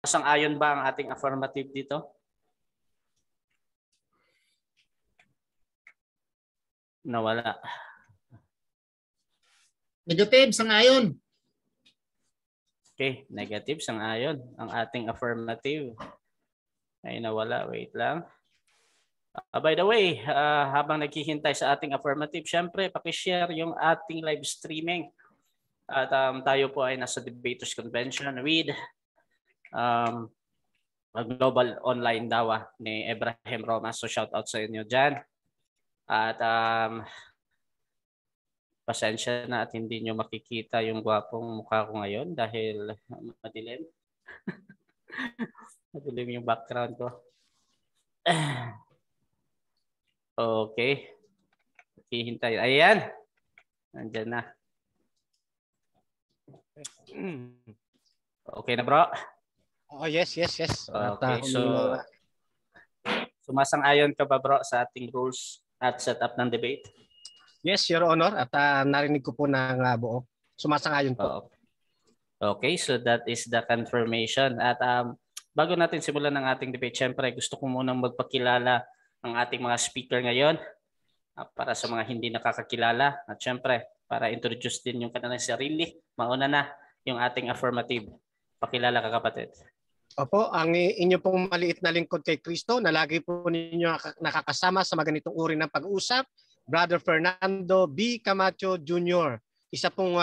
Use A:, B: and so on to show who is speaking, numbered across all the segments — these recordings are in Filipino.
A: Sumasang-ayon ba ang ating affirmative dito? Nawala.
B: Negative, sang-ayon.
A: Okay, negative, sang-ayon. Ang ating affirmative ay nawala. Wait lang. By the way, habang naghihintay sa ating affirmative, syempre, pakishare yung ating live streaming. At tayo po ay nasa Debaters Convention with Global Online Dawa ni Ibrahim Romas. So shout out sa inyo dyan. At pasensya na at hindi nyo makikita yung gwapong mukha ko ngayon dahil madilim. Madilim yung background ko. Okay. Hihintay. Ayan. Nandyan na. Okay na, bro?
B: Oh, yes.
A: Okay, so sumasang-ayon ka ba, bro, sa ating rules at setup ng debate?
B: Yes, Your Honor. At narinig ko po ng buo. Sumasang-ayon po.
A: Okay, so that is the confirmation. At bago natin simulan ng ating debate, syempre gusto ko munang magpakilala ang ating mga speaker ngayon para sa mga hindi nakakakilala. At syempre, para introduce din yung kanilang sarili, mauna na yung ating affirmative. Pakilala ka, kapatid.
B: Opo, ang inyo pong maliit na lingkod kay Kristo na lagi po ninyo nakakasama sa maganitong uri ng pag-uusap, Brother Fernando B. Camacho Jr., isa pong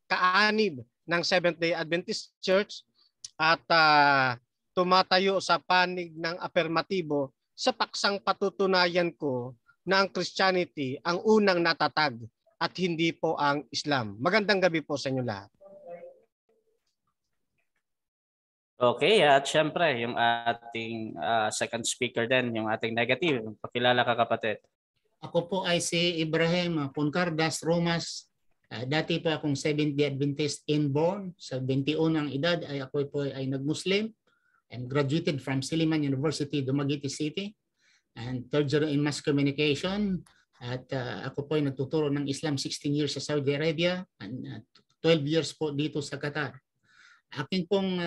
B: kaanib ng Seventh-day Adventist Church at tumatayo sa panig ng affirmatibo sa paksang patutunayan ko na ang Christianity ang unang natatag at hindi po ang Islam. Magandang gabi po sa inyo lahat.
A: Okay, at syempre yung ating second speaker din, yung ating negative. Pakilala ka, kapatid.
C: Ako po ay si Ibrahim Poncardas Romas. Dati po akong Seventh-day Adventist inborn. Sa 21 ang edad ay ako po ay nag-Muslim and graduated from Silliman University, Dumaguete City. And third year in mass communication. At ako po ay nagtuturo ng Islam 16 years sa Saudi Arabia and 12 years po dito sa Qatar. Aking pong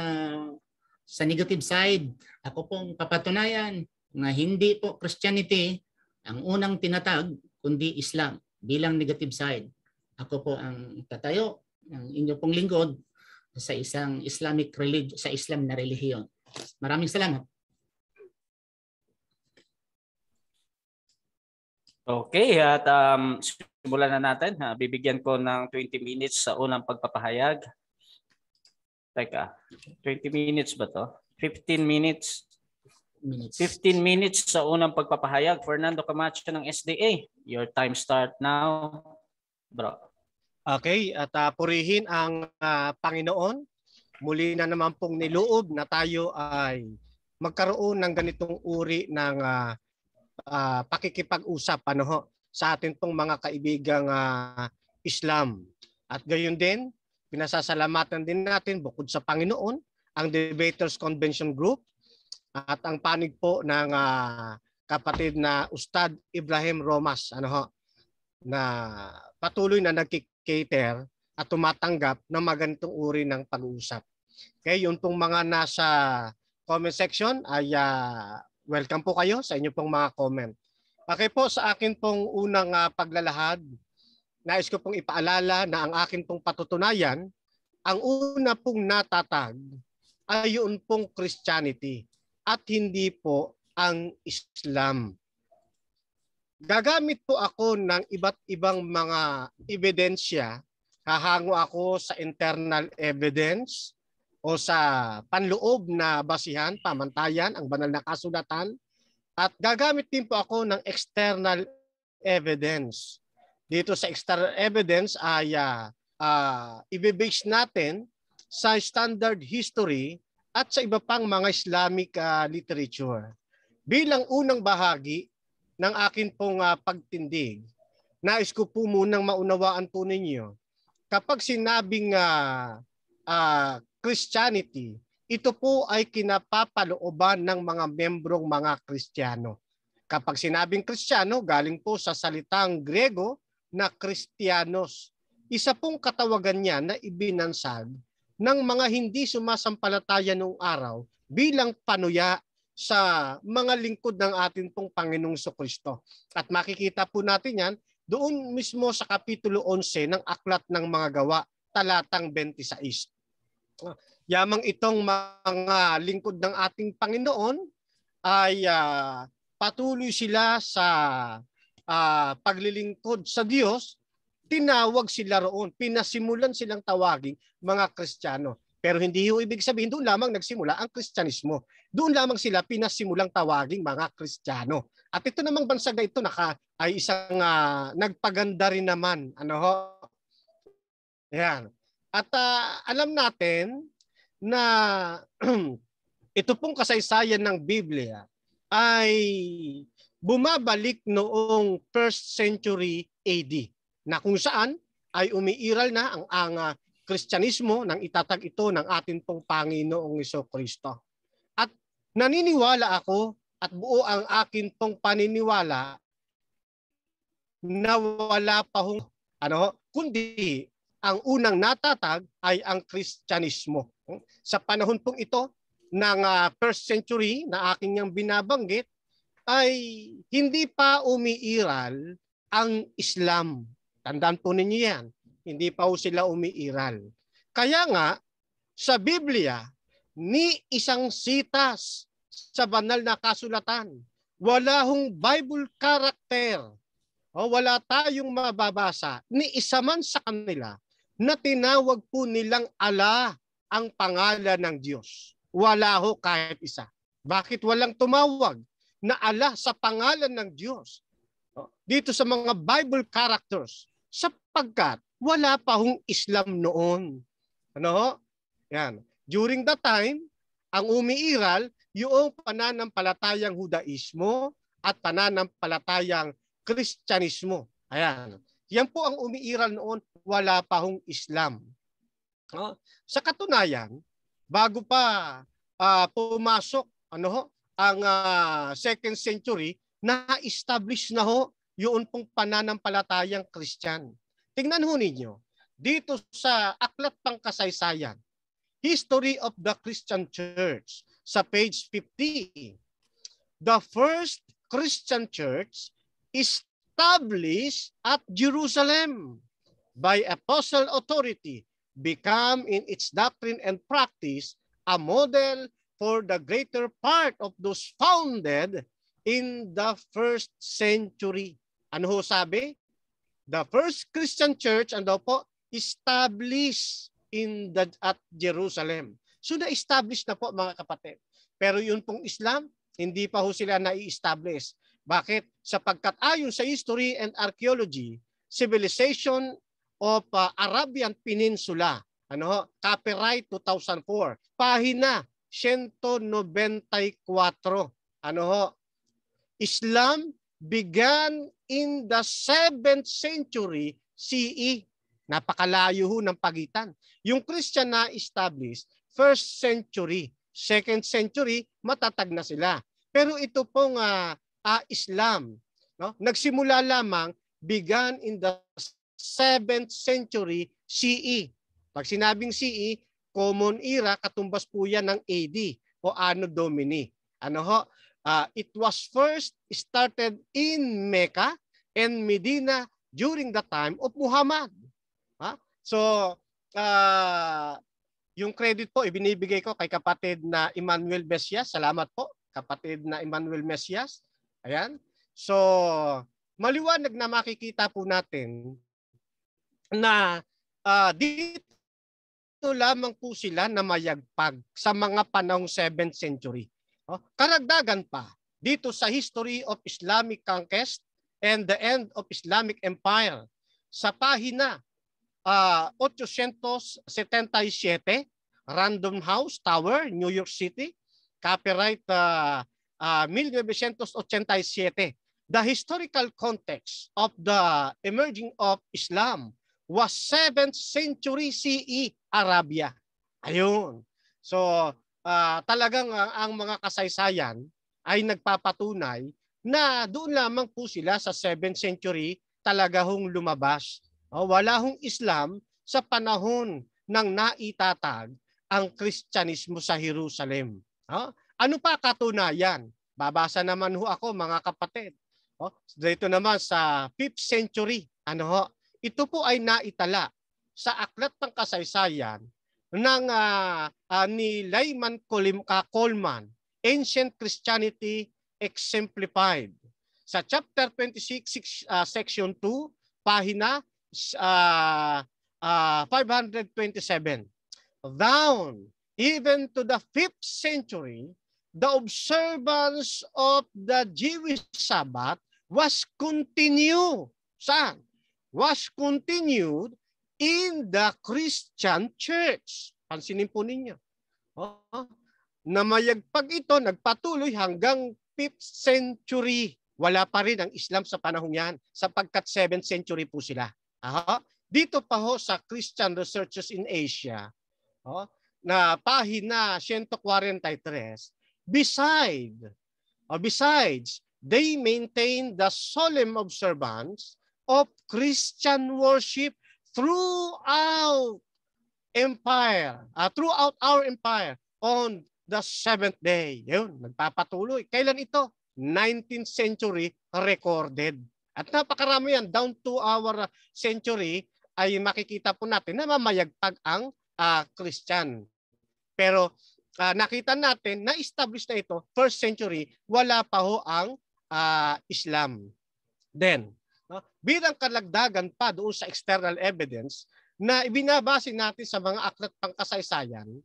C: sa negative side, ako pong papatunayan na hindi po Christianity ang unang tinatag kundi Islam bilang negative side. Ako po ang tatayo ng inyo pong lingkod sa isang Islamic religion, sa Islam na relihiyon. Maraming salamat.
A: Okay, at simulan na natin. Bibigyan ko ng 20 minutes sa unang pagpapahayag. Teka, 20 minutes ba to? 15 minutes. 15 minutes sa unang pagpapahayag. Fernando Camacho ng SDA. Your time start now, bro.
B: Okay, at purihin ang Panginoon. Muli na naman pong niloob na tayo ay magkaroon ng ganitong uri ng pakikipag-usap sa atin pong mga kaibigang Islam. At gayon din, pinasasalamatan din natin bukod sa Panginoon, ang Debaters Convention Group at ang panig po ng kapatid na Ustad Ibrahim Romas na patuloy na nagkikater at tumatanggap ng magandang uri ng pag-uusap. Okay, yun pong mga nasa comment section ay welcome po kayo sa inyo pong mga comment. Okay po, sa akin pong unang paglalahad, nais ko pong ipaalala na ang akin pong patutunayan, ang una pong natatag ay yun pong Christianity at hindi po ang Islam. Gagamit po ako ng iba't ibang mga ebidensya. Hahango ako sa internal evidence o sa panloob na basihan, pamantayan, ang banal na kasulatan. At gagamit din po ako ng external evidence. Dito sa external evidence ay i-base natin sa standard history at sa iba pang mga Islamic literature. Bilang unang bahagi ng akin pong pagtindig, nais ko po munang maunawaan po ninyo, kapag sinabing Christianity, ito po ay kinapapalooban ng mga membrong mga Kristiyano. Kapag sinabing Kristiyano, galing po sa salitang Grego na Kristiyanos. Isa pong katawagan niya na ibinansag ng mga hindi sumasampalataya noong araw bilang panuya sa mga lingkod ng ating pong Panginoong Kristo. At makikita po natin yan doon mismo sa Kapitulo 11 ng Aklat ng Mga Gawa, talatang 26. Yamang itong mga lingkod ng ating Panginoon ay patuloy sila sa paglilingkod sa Diyos, tinawag sila roon, pinasimulan silang tawaging mga Kristiyano. Pero hindi yung ibig sabihin doon lamang nagsimula ang Kristyanismo. Doon lamang sila pinasimulang tawaging mga Kristiyano. At ito namang bansaga ito ay isang nagpaganda rin naman. Ano ho? Yan. At alam natin na ito pong kasaysayan ng Biblia ay bumabalik noong 1st century AD na kung saan ay umiiral na ang Kristyanismo nang itatag ito ng ating pong Panginoong Jesucristo. At naniniwala ako at buo ang akin pong paniniwala na wala pa hong kundi ang unang natatag ay ang Kristyanismo. Sa panahon pong ito ng 1st century na aking niyang binabanggit ay hindi pa umiiral ang Islam. Tandaan po ninyo yan. Hindi pa sila umiiral. Kaya nga, sa Biblia, ni isang sitas sa banal na kasulatan, wala hong Bible character, wala tayong mababasa, ni isa man sa kanila na tinawag po nilang ala ang pangalan ng Diyos. Wala ho kahit isa. Bakit walang tumawag na ala sa pangalan ng Diyos dito sa mga Bible characters? Sapagkat wala pa hong Islam noon. Yan. During that time, ang umiiral yung pananampalatayang Hudaismo at pananampalatayang Kristyanismo. Ayan. Yan po ang umiiral noon, wala pa hong Islam. Sa katunayan, bago pa pumasok ang 2nd century, na-establish na ho yung pong pananampalatayang Kristyan. Tingnan ho ninyo, dito sa Aklat Pangkasaysayan, History of the Christian Church, sa page 50, the first Christian church established at Jerusalem by apostle authority become in its doctrine and practice a model for the greater part of those founded in the 1st century. Ano ho sabi? The first Christian church, established at Jerusalem. So na-establish na po mga kapatid. Pero yun pong Islam, hindi pa ho sila na-i-establish. Bakit? Sapagkat ayon sa history and archaeology, civilization of Arabian Peninsula, copyright 2004, pahina 194. Islam began in the 7th century CE. Napakalayo ho ng pagitan. Yung Christian na established 1st century, 2nd century, matatag na sila. Pero ito pong Islam, nagsimula lamang, began in the 7th century CE. Pag sinabing CE, Common Era, katumbas po yan ng AD o Anno Domini. It was first started in Mecca and Medina during the time of Muhammad. So, yung credit po ibinibigay ko kay kapatid na Emmanuel Mesias. Salamat po, kapatid na Emmanuel Mesias. Ayan. So, maliwanag na makikita po natin na dito lamang po sila na mayagpag sa mga panahong 7th century. Karagdagan pa, dito sa History of Islamic Conquest and the End of Islamic Empire, sa pahina 877, Random House Tower, New York City, copyright 1987. The historical context of the emerging of Islam was 7th century CE Arabia. Ayun. So, talagang ang mga kasaysayan ay nagpapatunay na doon lamang po sila sa 7th century talaga hong lumabas. Wala hong Islam sa panahon nang naitatag ang Kristyanismo sa Jerusalem. Ano pa katunayan? Babasa naman ho ako mga kapatid. Dito naman sa 5th century, ito po ay naitala sa Aklat ng Kasaysayan ng ni Lyman Coleman, Ancient Christianity Exemplified. Sa chapter 26, section 2, pahina 527. Down even to the 5th century, the observance of the Jewish Sabbath was continued. Saan? Was continued in the Christian Church. Pansinin po ninyo. Namayagpag ito, nagpatuloy hanggang 5th century. Wala pa rin ang Islam sa panahon yan sapagkat 7th century po sila. Dito pa ho sa Christian Researchers in Asia, na pahina 143, besides, they maintain the solemn observance of Christian worship throughout our empire on the 7th day. Yun, nagpapatuloy. Kailan ito? 19th century recorded. At napakarami yan. Down to our century ay makikita po natin na mamayagpag ang Christian. Pero nakita natin na establish na ito, 1st century, wala pa ho ang Islam. Then, bilang kalagdagan pa doon sa external evidence na ibinabase natin sa mga aklat pangkasaysayan,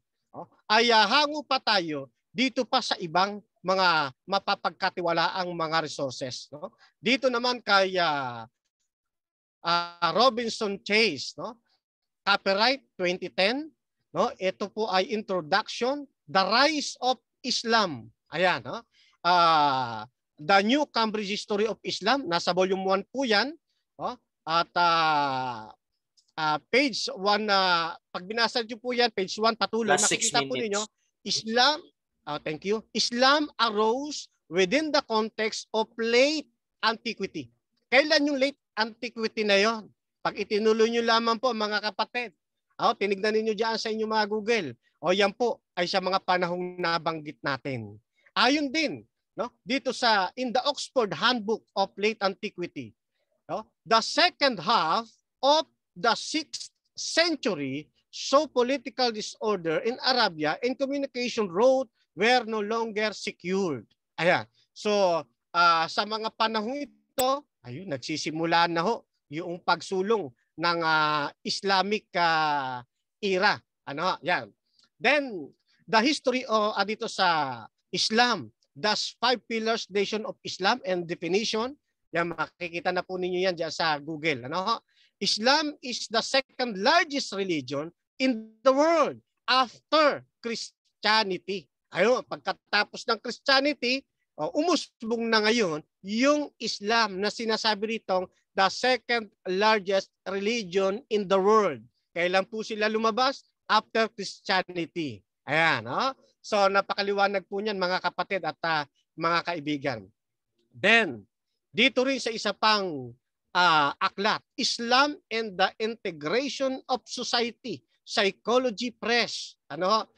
B: ay hango pa tayo dito pa sa ibang mga mapapagkatiwalaang mga resources. Dito naman kay Robinson Chase, copyright 2010, ito po ay introduction, the rise of Islam. Ayan, the New Cambridge History of Islam, nasa volume 1 po yan. At page 1, pag binasa niyo po yan, page 1 patuloy, makikita po ninyo, Islam, thank you, Islam arose within the context of late antiquity. Kailan yung late antiquity na yon? Pag itinuloy nyo lamang po mga kapatid, tinignan ninyo dyan sa inyong mga Google, yan po ay sa mga panahong nabanggit natin. Ayon din, dito sa in the Oxford Handbook of Late Antiquity, the second half of the 6th century saw political disorder in Arabia and communication routes were no longer secured. Ayan. So, sa mga panahong ito, nagsisimula na ho yung pagsulong ng Islamic era. Yan. Then, the history dito sa Islam, thus 5 pillars nation of Islam and definition. Yan, makikita na po ninyo yan dyan sa Google. Islam is the second largest religion in the world after Christianity. Pagkatapos ng Christianity, umusbong na ngayon yung Islam na sinasabi ritong the second largest religion in the world. Kailan po sila lumabas? After Christianity. Ayan. So napakaliwanag po niyan mga kapatid at mga kaibigan. Then, dito rin sa isa pang aklat, Islam and the Integration of Society, Psychology Press.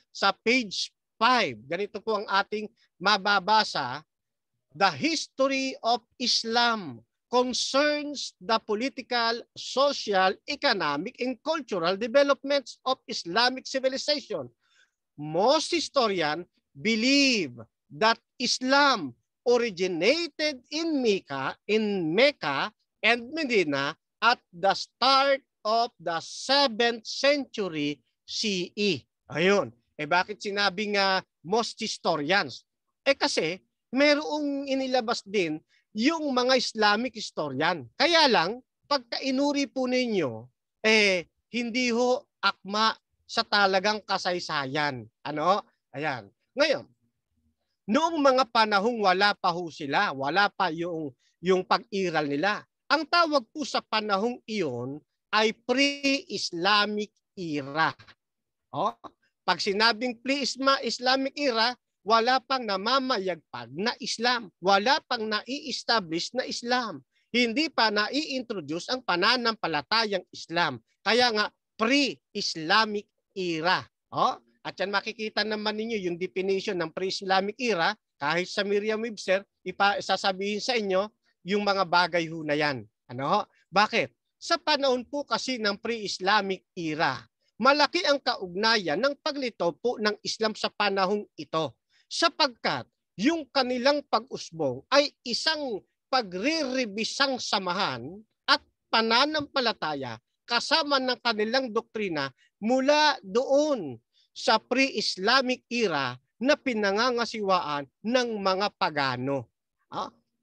B: Sa page 5, ganito po ang ating mababasa. The history of Islam concerns the political, social, economic, and cultural developments of Islamic civilization. Most historians believe that Islam originated in Mecca and Medina at the start of the 7th century CE. Ayun. Bakit sinabing most historians? Kasi merong inilabas din yung mga Islamic historian. Kaya lang, pagka inuri po ninyo, hindi ho akma sa talagang kasaysayan. Ayan. Ngayon, noong mga panahong wala pa ho sila, wala pa yung pag-iral nila. Ang tawag po sa panahong iyon ay pre-Islamic era. Pag sinabing pre-Islamic era, wala pang namamayagpag na Islam. Wala pang nai-establish na Islam. Hindi pa nai-introduce ang pananampalatayang Islam. Kaya nga, pre-Islamic era. At yan makikita naman ninyo yung definition ng pre-Islamic era, kahit sa Merriam-Webster, sasabihin sa inyo yung mga bagay ho na yan. Bakit? Sa panahon po kasi ng pre-Islamic era, malaki ang kaugnayan ng paglitaw po ng Islam sa panahong ito. Sapagkat yung kanilang pag-usbong ay isang pagre-rebisang samahan at pananampalataya kasama ng kanilang doktrina mula doon sa pre-Islamic era na pinangangasiwaan ng mga pagano.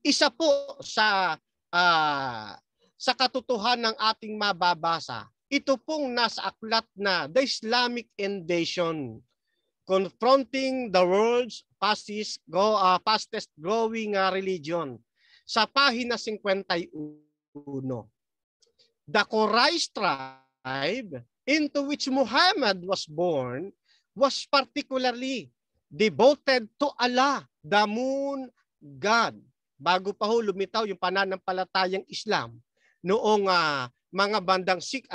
B: Isa po sa katotohanan ng ating mababasa, ito pong nasa aklat na The Islamic Invasion, Confronting the World's Fastest Growing Religion, sa pahina 51. The Quraysh tribe into which Muhammad was born was particularly devoted to Allah, the moon god. Bago pa ho lumitaw yung pananampalatayang Islam, noong mga bandang 6th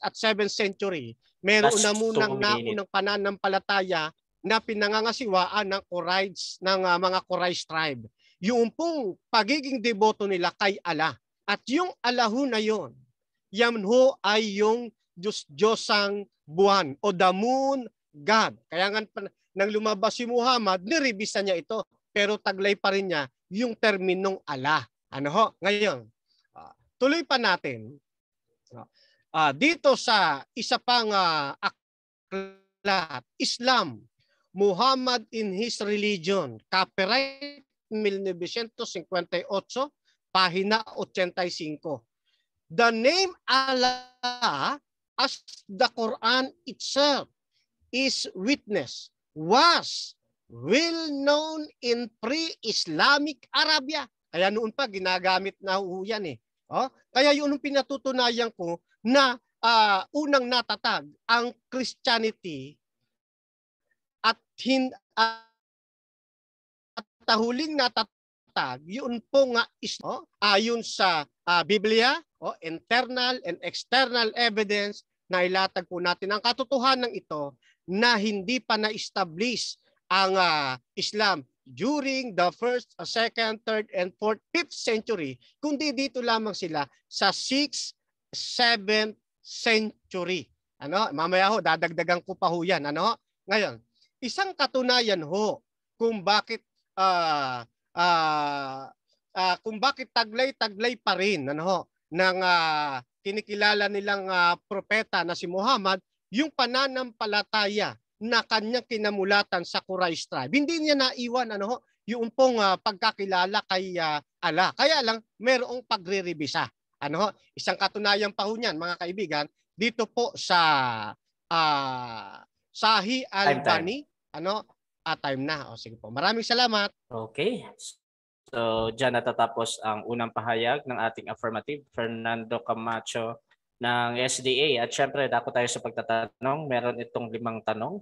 B: at 7th century, meron na munang naunang pananampalataya na pinangangasiwaan ng Quraysh, ng mga Quraysh tribe. Yung pong pagiging deboto nila kay Allah. At yung Allah ho na yon, yan ho ay yung Diyos-Diyosang buwan o the moon god. Kaya nga nang lumabas si Muhammad, niribisa niya ito. Pero taglay pa rin niya yung terminong Allah. Ngayon, tuloy pa natin. Dito sa isa pang aklat, Islam, Muhammad in his religion, copyright 1958, pahina 85. The name Allah, as the Quran itself is witness, was well known in pre-Islamic Arabia. Kaya noon pa ginagamit na yan eh. Kaya yun ang pinatutunayan ko na unang natatag ang Christianity at huling natatag yun po nga is ayon sa Biblia, internal and external evidence na ilatag po natin ang katotohanan ito na hindi pa na-establish ang Islam during the 1st, 2nd, 3rd, and 4th, 5th century, kundi dito lamang sila sa 6th, 7th century. Mamaya ho, dadagdagan ko pa ho yan. Ngayon, isang katunayan ho kung bakit taglay-taglay pa rin ng kinikilala nilang propeta na si Muhammad, yung pananampalataya na kanyang kinamulatan sa Quraysh tribe. Hindi niya naiwan yung pong pagkakilala kay Allah. Kaya lang mayroong pagre-rebisa. Isang katunayan pa ho niyan, mga kaibigan, dito po sa Sahih al-Bani, time na. Sige po. Maraming salamat.
A: Okay. So, diyan natatapos ang unang pahayag ng ating affirmative, Fernando Camacho ng SDA. At syempre, dako tayo sa pagtatanong. Meron itong 5 tanong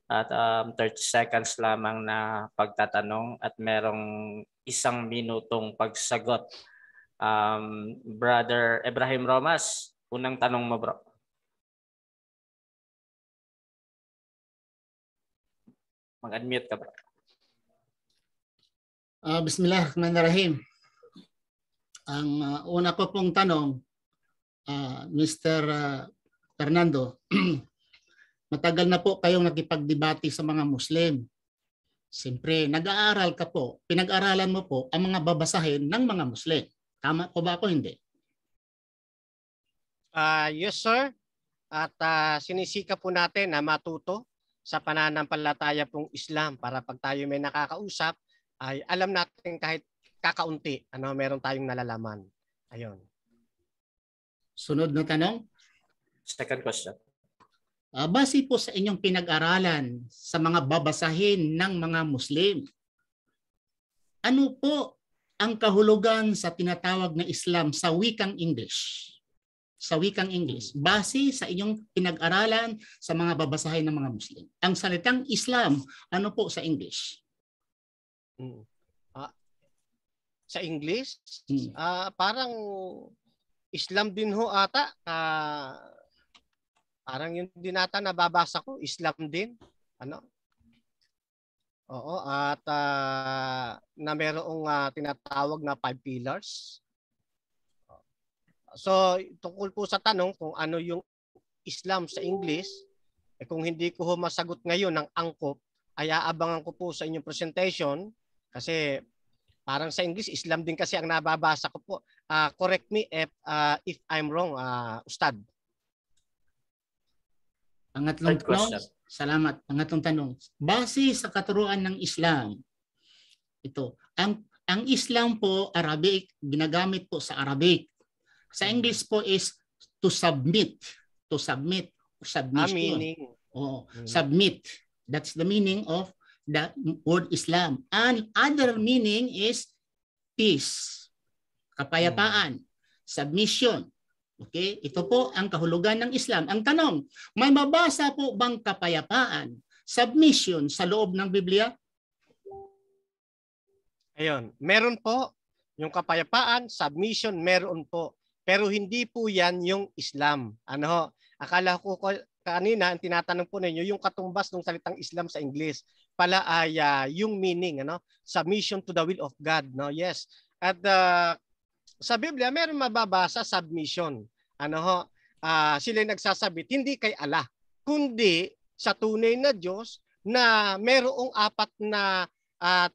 A: at 30 seconds lamang na pagtatanong at merong 1 minutong pagsagot. Brother Ibrahim Romas, unang tanong mo, bro. Mag-unmute ka, bro.
C: Bismillahirrahmanirrahim. Ang una ko pong tanong, Mr. Fernando, matagal na po kayong nakipagdebate sa mga Muslim. Siyempre, nag-aaral ka po, pinag-aralan mo po ang mga babasahin ng mga Muslim. Tama po ba ako? Hindi?
B: Yes, sir. At sinisika po natin na matuto sa pananampalataya pong Islam para pag tayo may nakakausap, ay alam natin kahit kakaunti, meron tayong nalalaman. Ayun.
C: Sunod na tanong.
A: Second question.
C: Base po sa inyong pinag-aralan sa mga babasahin ng mga Muslim, ano po ang kahulugan sa tinatawag na Islam sa wikang English? Sa wikang English, base sa inyong pinag-aralan sa mga babasahin ng mga Muslim. Ang salitang Islam, ano po sa English?
B: Sa English, parang Islam din ho ata. Parang yung dinata nababasa ko, Islam din. Ano? Oo, at na merong tinatawag na 5 pillars. So, tungkol po sa tanong kung ano yung Islam sa English, kung hindi ko masagot ngayon ng angkop, ay aabangan ko po sa inyong presentation kasi parang sa English, Islam din kasi ang nababasa ko po. Correct me if I'm wrong, Ustad.
C: Pangatlong tanong, salamat. Pangatlong tanong, base sa katuruan ng Islam, ito, ang Islam po, Arabic, ginagamit po sa Arabic. Sa English po is to submit, submission.
B: Meaning.
C: Submit. That's the meaning of the word Islam. And other meaning is peace, kapayapaan, submission. Okay? Ito po ang kahulugan ng Islam. Ang tanong, may mabasa po bang kapayapaan, submission sa loob ng Biblia?
B: Ayun, meron po yung kapayapaan, submission, meron po. Pero hindi po yan yung Islam. Ano, akala ko kanina, ang tinatanong po ninyo, yung katumbas ng salitang Islam sa English pala ay yung meaning, ano, submission to the will of God. No? Yes. At sa Biblia, meron mababasa submission. Ano ho, sila nagsasabit, hindi kay Allah, kundi sa tunay na Diyos na merong 4 na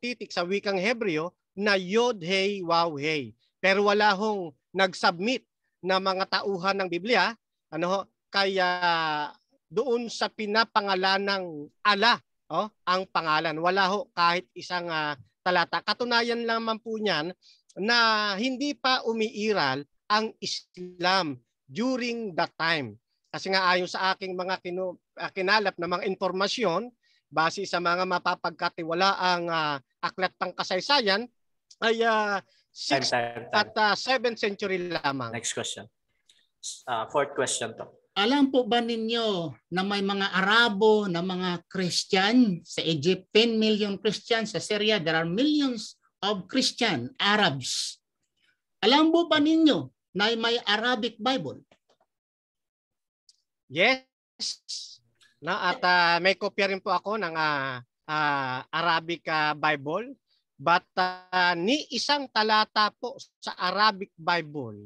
B: titik sa wikang Hebreo na Yod, Hey, Waw, Hey. Pero wala hong nag-submit na mga tauhan ng Biblia, ano ho, kaya doon sa pinapangalan ng Allah, ang pangalan. Wala ho kahit isang talata. Katunayan lamang po niyan na hindi pa umiiral ang Islam during that time. Kasi nga ayon sa aking mga kinalap na mga informasyon, base sa mga mapapagkatiwalaang aklat ng kasaysayan, ay 6th at 7th century lamang.
A: Next question. 4th question to.
C: Alam po ba ninyo na may mga Arabo na mga Christian sa Egypt, 10 million Christians, sa Syria there are millions of Christian Arabs. Alam po ba ninyo na may Arabic Bible?
B: Yes. At may kopya rin po ako ng Arabic Bible. But ni isang talata po sa Arabic Bible,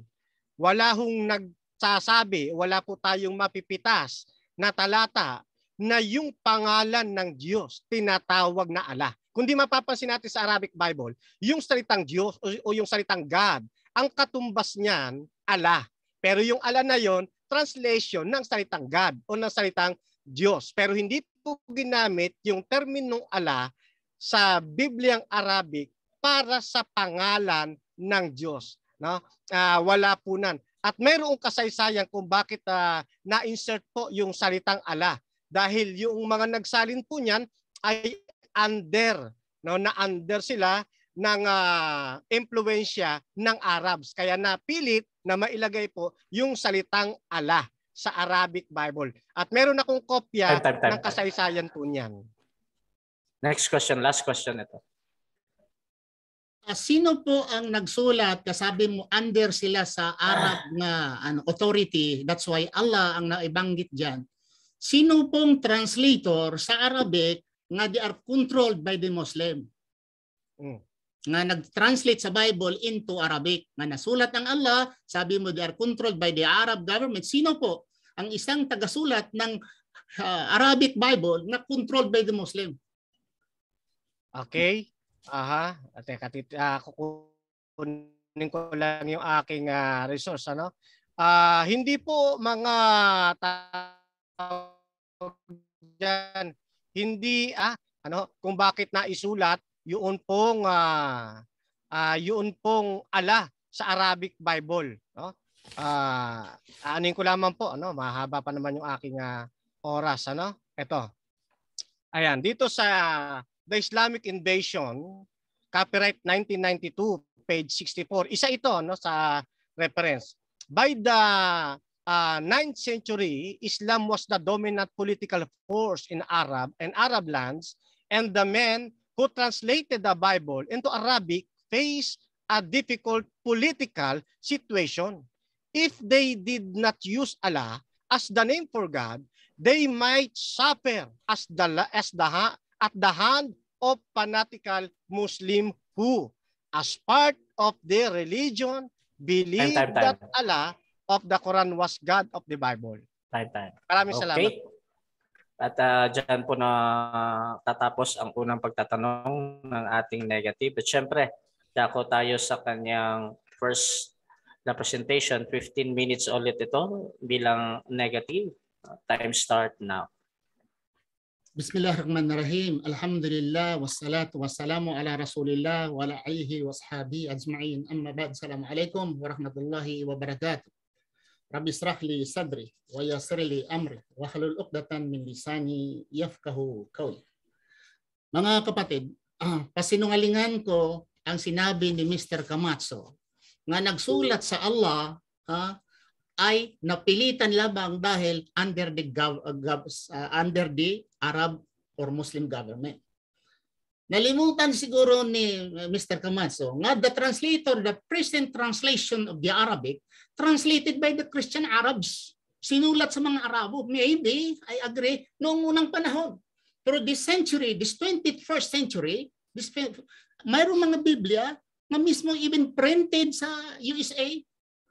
B: wala hong nagsasabi, wala po tayong mapipitas na talata na yung pangalan ng Diyos tinatawag na Allah. Kundi mapapansin natin sa Arabic Bible, yung salitang Diyos o yung salitang God, ang katumbas niyan, Allah. Pero yung Allah na yon, translation ng salitang God o ng salitang Diyos. Pero hindi po ginamit yung terminong Allah sa Bibliang Arabic para sa pangalan ng Diyos. No? Wala po nan. At mayroong kasaysayan kung bakit na-insert po yung salitang Allah. Dahil yung mga nagsalin po niyan ay under, no? Na under sila ng impluwensya ng Arabs. Kaya napilit na mailagay po yung salitang Allah sa Arabic Bible. At meron akong kopya ng kasaysayan po niyan.
A: Next question, last question ito.
C: Sino po ang nagsulat, kasabi mo under sila sa Arab na authority, that's why Allah ang naibanggit diyan. Sino pong translator sa Arabic nga they are controlled by the Muslim? Nga nag-translate sa Bible into Arabic, nga nasulat ng Allah, sabi mo they are controlled by the Arab government. Sino po ang isang tagasulat ng Arabic Bible na controlled by the Muslim?
B: Okay. Teka, kukunin ko lang yung aking resource. Ano? Hindi po mga dyan, hindi kung bakit naisulat yun pong Allah sa Arabic Bible. No? Anin ko lamang po, mahaba pa naman yung aking oras. Ito. Ayan, dito sa The Islamic Invasion, copyright 1992, page 64. Isa ito sa reference. By the 9th century, Islam was the dominant political force in Arab lands, and the men who translated the Bible into Arabic faced a difficult political situation. If they did not use Allah as the name for God, they might suffer at the hand of fanatical Muslim who, as part of their religion, believe that Allah of the Quran was God of the Bible. Maraming salamat.
A: At dyan po na tatapos ang unang pagtatanong ng ating negative. At syempre, dako tayo sa kanyang first na presentation. 15 minutes ulit ito bilang negative. Time start now.
C: Bismillahirrahmanirrahim. Alhamdulillah wassalatu wassalamu ala Rasulillah wa ala alihi wa ashabihi ajma'in. Amma ba'd. Assalamualaikum warahmatullahi wabarakatuh. Rabbi israh li sadri wa yassir li amri wa hlul 'uqdatan min lisani yafqahu qawli. Mga kapatid, pasinungalingan ko ang sinabi ni Mr. Camacho nga nagsulat sa Allah ay napilitan lamang dahil under the Arab or Muslim government. Nalimutan siguro ni Mr. Camacho nga the present translation of the Arabic translated by the Christian Arabs. Sinulat sa mga Arabo. Maybe, I agree, noong unang panahon. Pero this century, this 21st century, mayroong mga Biblia na mismo even printed sa USA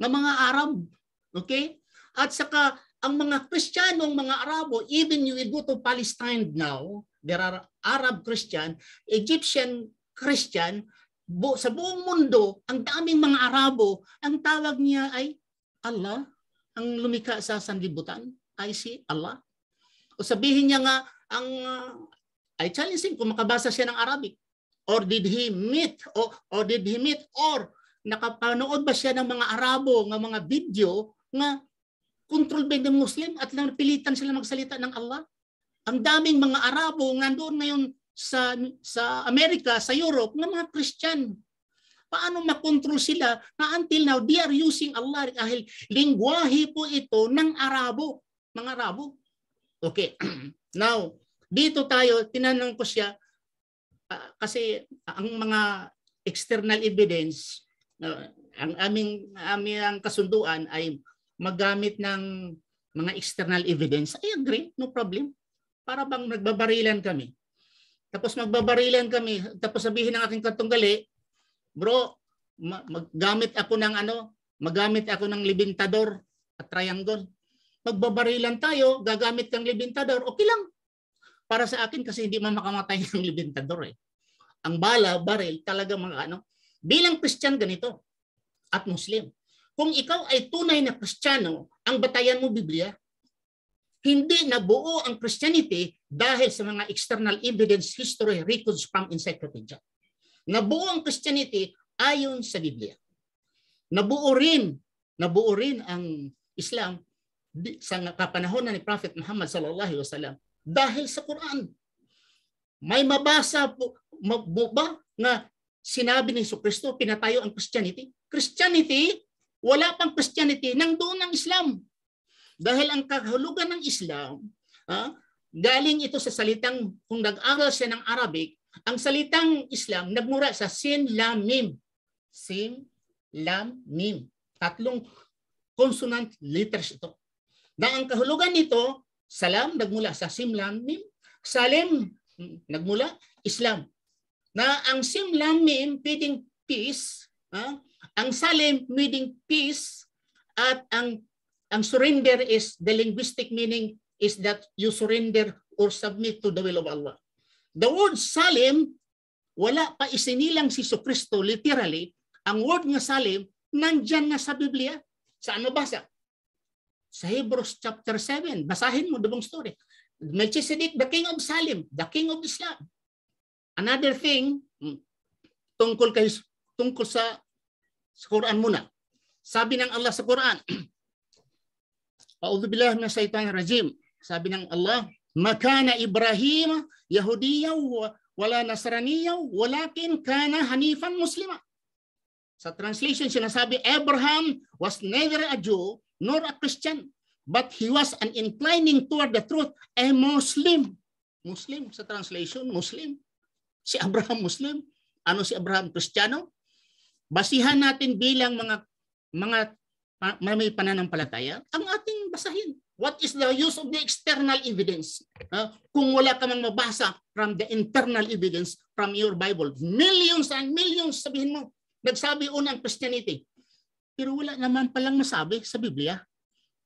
C: ng mga Arab. Okay? At saka, ang mga Kristiyanong mga Arabo, even you will go to Palestine now, there are Arab Christian, Egyptian Christian, sa buong mundo, ang daming mga Arabo, ang tawag niya ay Allah, ang lumikha sa sanlibutan, ay si Allah. O sabihin niya nga, I challenge him kung makabasa siya ng Arabic. Or did he meet, or nakapanood ba siya ng mga Arabo, ng mga video, nga controlled by the Muslim at lang pilitan sila magsalita ng Allah? Ang daming mga Arabo nandoon ngayon sa Amerika, sa Europe, ng mga Christian. Paano makontrol sila na until now they are using Allah dahil lingwahe po ito ng Arabo, mga Arabo. Okay. Now, dito tayo, tinanong ko siya kasi ang mga external evidence, ang aming kasunduan ay magamit ng mga external evidence. I agree, no problem. Para bang nagbabarilan kami. Tapos magbabarilan kami, tapos sabihin ng aking katunggali, bro, magamit ako ng libintador at triangle. Magbabarilan tayo, gagamit kang libintador, okay lang. Para sa akin kasi hindi makamatay ng libintador eh. Ang bala, baril, talaga bilang Christian ganito at Muslim. Kung ikaw ay tunay na Kristiyano, ang batayan mo Biblia, hindi nabuo ang Christianity dahil sa mga external evidence, history, records from encyclopedia. Nabuo ang Christianity ayon sa Biblia. Nabuo rin ang Islam sa kapanahonan ni Prophet Muhammad sallallahu alaihi wasallam dahil sa Quran. May mabasa po ba na sinabi ni Jesucristo pinatayo ang Christianity? Christianity, wala pang Christianity, nandoon ang Islam. Dahil ang kahulugan ng Islam, galing ito sa salitang, kung nag-aral siya ng Arabic, ang salitang Islam nagmula sa sin, lam, mim. Sin, lam, mim. 3 consonant letters ito. Na ang kahulugan nito, salam nagmula sa sim, lam, mim. Salim nagmula Islam. Na ang sim, lam, mim meaning peace, ang salim meaning peace, at ang surrender is the linguistic meaning is that you surrender or submit to the will of Allah. The word salim, wala pa isinilang si Jesucristo literally. Ang word nga salim, nandyan na sa Biblia. Saan mabasa? Sa Hebrews chapter 7. Basahin mo the story. Melchizedek, the king of Salem, the king of Islam. Another thing, tungkol sa Quran muna. Sabi ng Allah sa Quran, A'udhu billahi minash shaitanir rajim. Sabi ng Allah, Makana Ibrahim Yahudiyaw wala Nasraniyaw walakin kana hanifan muslima. Sa translation sinasabi, Abraham was neither a Jew nor a Christian, but he was an inclining toward the truth, a Muslim. Muslim sa translation, Muslim. Si Abraham Muslim. Ano si Abraham? Kristiyano? Basihan natin bilang mga may pananampalataya, ang ating basahin. What is the use of the external evidence? Kung wala ka mang mabasa from the internal evidence from your Bible. Millions and millions, sabihin mo, nagsabi unang Christianity. Pero wala naman palang masabi sa Biblia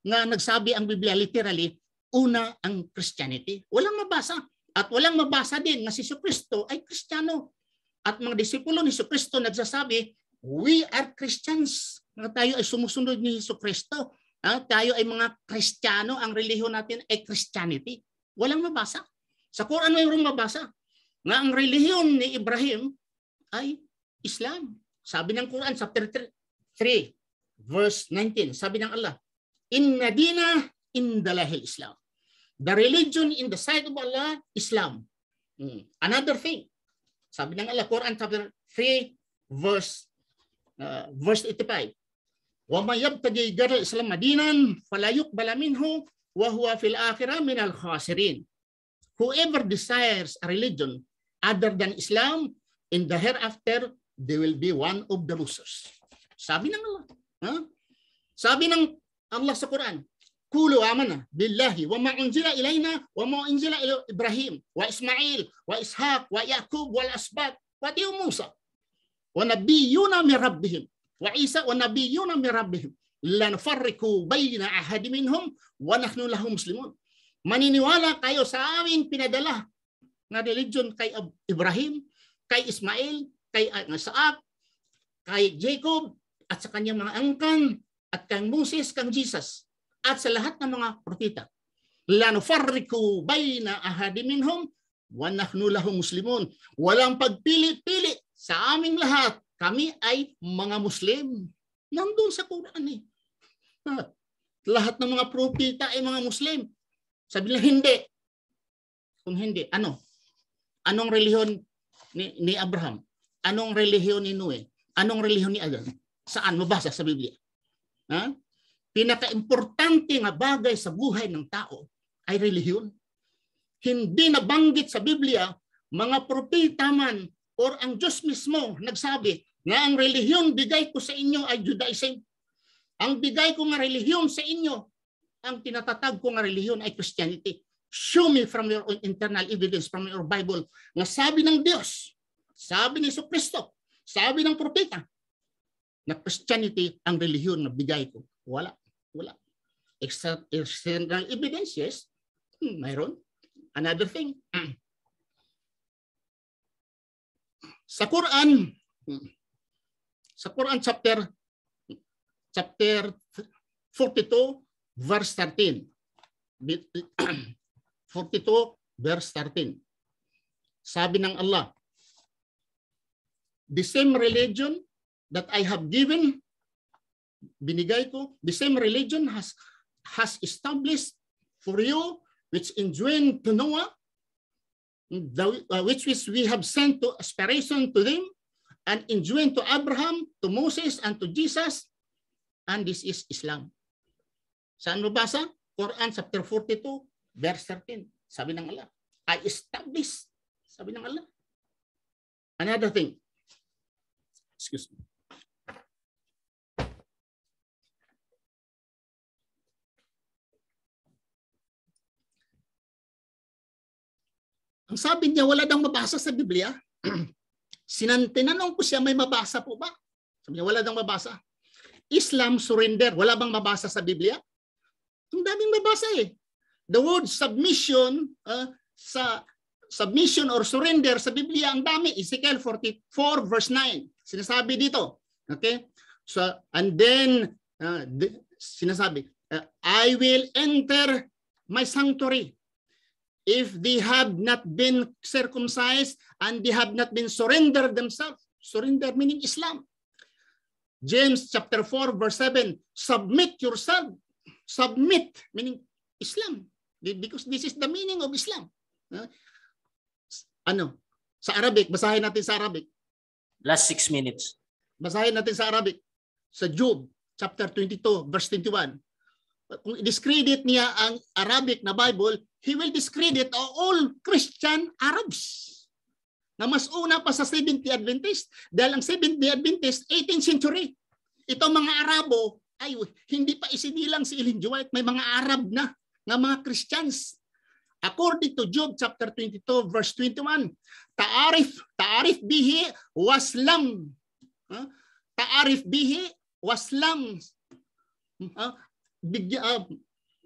C: na nagsabi ang Biblia literally, una ang Christianity. Walang mabasa. At walang mabasa din na si Jesucristo ay Kristiyano. At mga disipulo ni Jesucristo nagsasabi, we are Christians. Na tayo ay sumusunod ni Jesucristo. Tayo ay mga Kristiyano, ang relihiyon natin ay Christianity. Walang mabasa. Sa Quran mayroong mabasa na ang relihiyon ni Ibrahim ay Islam. Sabi ng Quran, chapter 3, verse 19, sabi ng Allah, Inna dina indalahil Islam. The religion in the sight of Allah, Islam. Another thing, sabi ng Allah, Quran chapter 3, verse 85, وَمَا يَبْتَجِي غَيْرَ الْإِسْلَامِ مَدِينًا فَلَا يُقْبَلَ مِنْهُ وَهُوَ فِي الْآخِرَةِ مِنَ الْخَاسِرِينَ. Whoever desires a religion other than Islam, in the hereafter, they will be one of the losers. Sabi ng Allah. Sabi ng Allah sa Quran, Kulu amana billahi wa ma unzila ilayna wa ma unzila ila Ibrahim wa Ismail wa Ishaq wa Yaqub wal asbat wa Musa wa nabiyyuna min rabbihim wa Isa wa nabiyyuna min rabbihim la nufarriqu bayna ahadin minhum wa nahnu lahu muslimun. Maniniwala kayo sa aming pinadala na religion kay Ibrahim, kay Ismail, kay Isaac, kay Jacob, at sa kanyang mga angkan, at kay Moses, kang Jesus, at sa lahat ng mga propeta. La nufarriqu bayna ahadin minhum wa nahnu lahu muslimun. Walang pagpili-pili sa aming lahat. Kami ay mga Muslim. Nandun sa Quran eh. Lahat ng mga propeta ay mga Muslim. Sabi nila hindi. Kung hindi, ano? Anong relihiyon ni Abraham? Anong relihiyon ni Noe? Anong relihiyon ni Adam? Saan? Mabasa sa Biblia. Pinaka-importante nga bagay sa buhay ng tao ay relihiyon. Hindi nabanggit sa Biblia, mga propeta man or ang Diyos mismo nagsabi na ang relihiyon bigay ko sa inyo ay Judaism. Ang bigay ko nga relihiyon sa inyo, ang tinatatag ko nga relihiyon ay Christianity. Show me from your internal evidence, from your Bible, na sabi ng Diyos, sabi ni Jesucristo, sabi ng propeta, na Christianity ang relihiyon na bigay ko. Wala. Wala. External evidence, yes. Mayroon. Another thing. Sa Quran chapter 42 verse 13. 42 verse 13. Sabi ng Allah, the same religion that I have given, binigay ko, the same religion has established for you, which enjoined to Noah, which we have sent to aspiration to them, and enjoined to Abraham, to Moses, and to Jesus, and this is Islam. Saan mabasa? Quran chapter 42, verse 13. Sabi ng Allah, I establish. Sabi ng Allah. Another thing. Excuse me. Ang sabi niya, wala daw mabasa sa Biblia. Tinanong ko siya, may mabasa po ba? Sabi niya, wala daw mabasa. Islam, surrender. Wala bang mabasa sa Biblia? Ang daming mabasa eh. The word submission, sa submission or surrender sa Biblia, ang dami. Ezekiel 44 verse 9. Sinasabi dito. Okay? So, and then, sinasabi, I will enter my sanctuary. If they have not been circumcised and they have not been surrendered themselves. Surrender meaning Islam. James chapter 4 verse 7. Submit yourself. Submit meaning Islam. Because this is the meaning of Islam. Ano? Sa Arabic, basahin natin sa Arabic.
A: Last 6 minutes.
C: Basahin natin sa Arabic. Sa Job chapter 22 verse 21. Kung i-discredit niya ang Arabic na Bible, he will discredit all Christian Arabs. Na mas una pa sa Seventh-day Adventist. Dahil ang Seventh-day Adventist, 18th century. Ito mga Arabo, ay hindi pa isinilang si Ellen G. White. May mga Arab na nga mga Christians. According to Job chapter 22 verse 21, ta'arif bihi waslam. Ta'arif bihi waslam.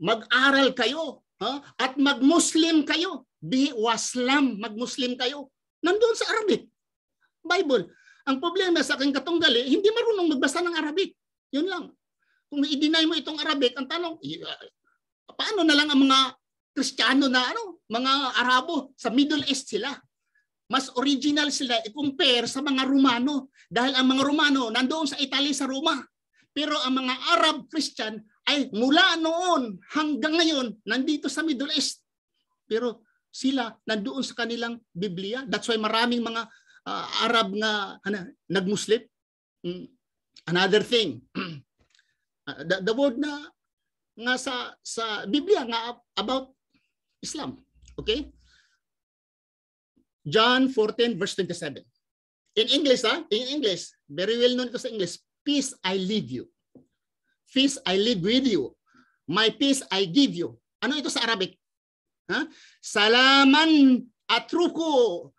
C: Mag-aral kayo at mag-Muslim kayo. Bihi waslam, mag-Muslim kayo. Nandoon sa Arabic Bible. Ang problema sa aking katunggali, hindi marunong magbasa ng Arabic. Yun lang. Kung i-deny mo itong Arabic, ang tanong, paano na lang ang mga Kristiyano na mga Arabo sa Middle East sila? Mas original sila i-compare sa mga Romano dahil ang mga Romano nandoon sa Italy sa Roma. Pero ang mga Arab Christian ay mula noon hanggang ngayon nandito sa Middle East. Pero sila nandoon sa kanilang Biblia. That's why maraming mga Arab nga nag-Muslim. Another thing, the word na nga sa Biblia nga about Islam. Okay? John 14 verse 27. In English, in English, very well known ito sa English, peace I leave you. Peace I live with you. My peace I give you. Ano ito sa Arabic? Salaman atruku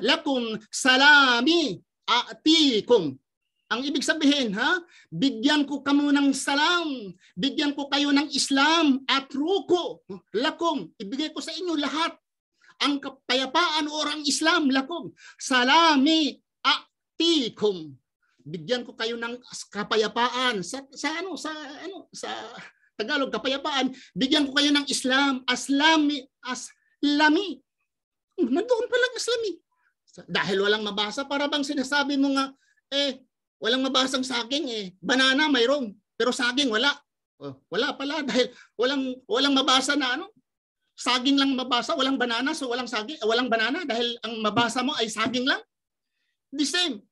C: lakum salami atikum. Ang ibig sabihin, bigyan ko kamo ng salam, bigyan ko kayo ng Islam at ruko, lakum, ibigay ko sa inyo lahat. Ang kapayapaan o ang Islam, lakum, salami atikum. Bigyan ko kayo ng kapayapaan sa Tagalog kapayapaan, bigyan ko kayo ng Islam, aslami. Nandoon pa lang Islami. Dahil walang mabasa, para bang sinasabi mo nga, walang mabasang saging banana mayroon, pero saging wala. Wala pala dahil walang mabasa na saging lang mabasa, walang banana, so walang saging, walang banana dahil ang mabasa mo ay saging lang. The same.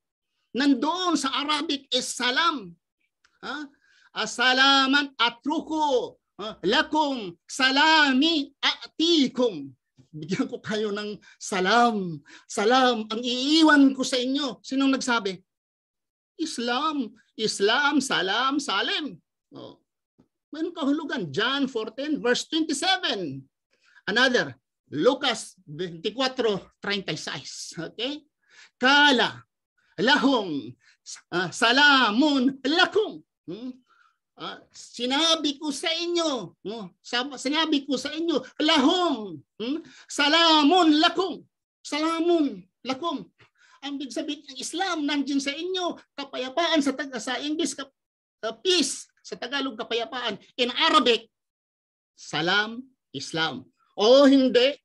C: Nandoon sa Arabic is salam. Asalaman atruku lakum salami atikum. Bigyan ko kayo ng salam. Salam ang iiwan ko sa inyo. Sinong nagsabi? Islam, salam, salim. Mayroon kahulugan. John 14 verse 27. Another, Lucas 24:36. Okay? Kala lahum salamun lakum. Sinabi ko sa inyo, lahum salamun lakum. Salamun lakum. Ang big sabihin ng Islam nandiyan sa inyo, kapayapaan sa English, peace, sa Tagalog kapayapaan. In Arabic, salam, Islam. O hindi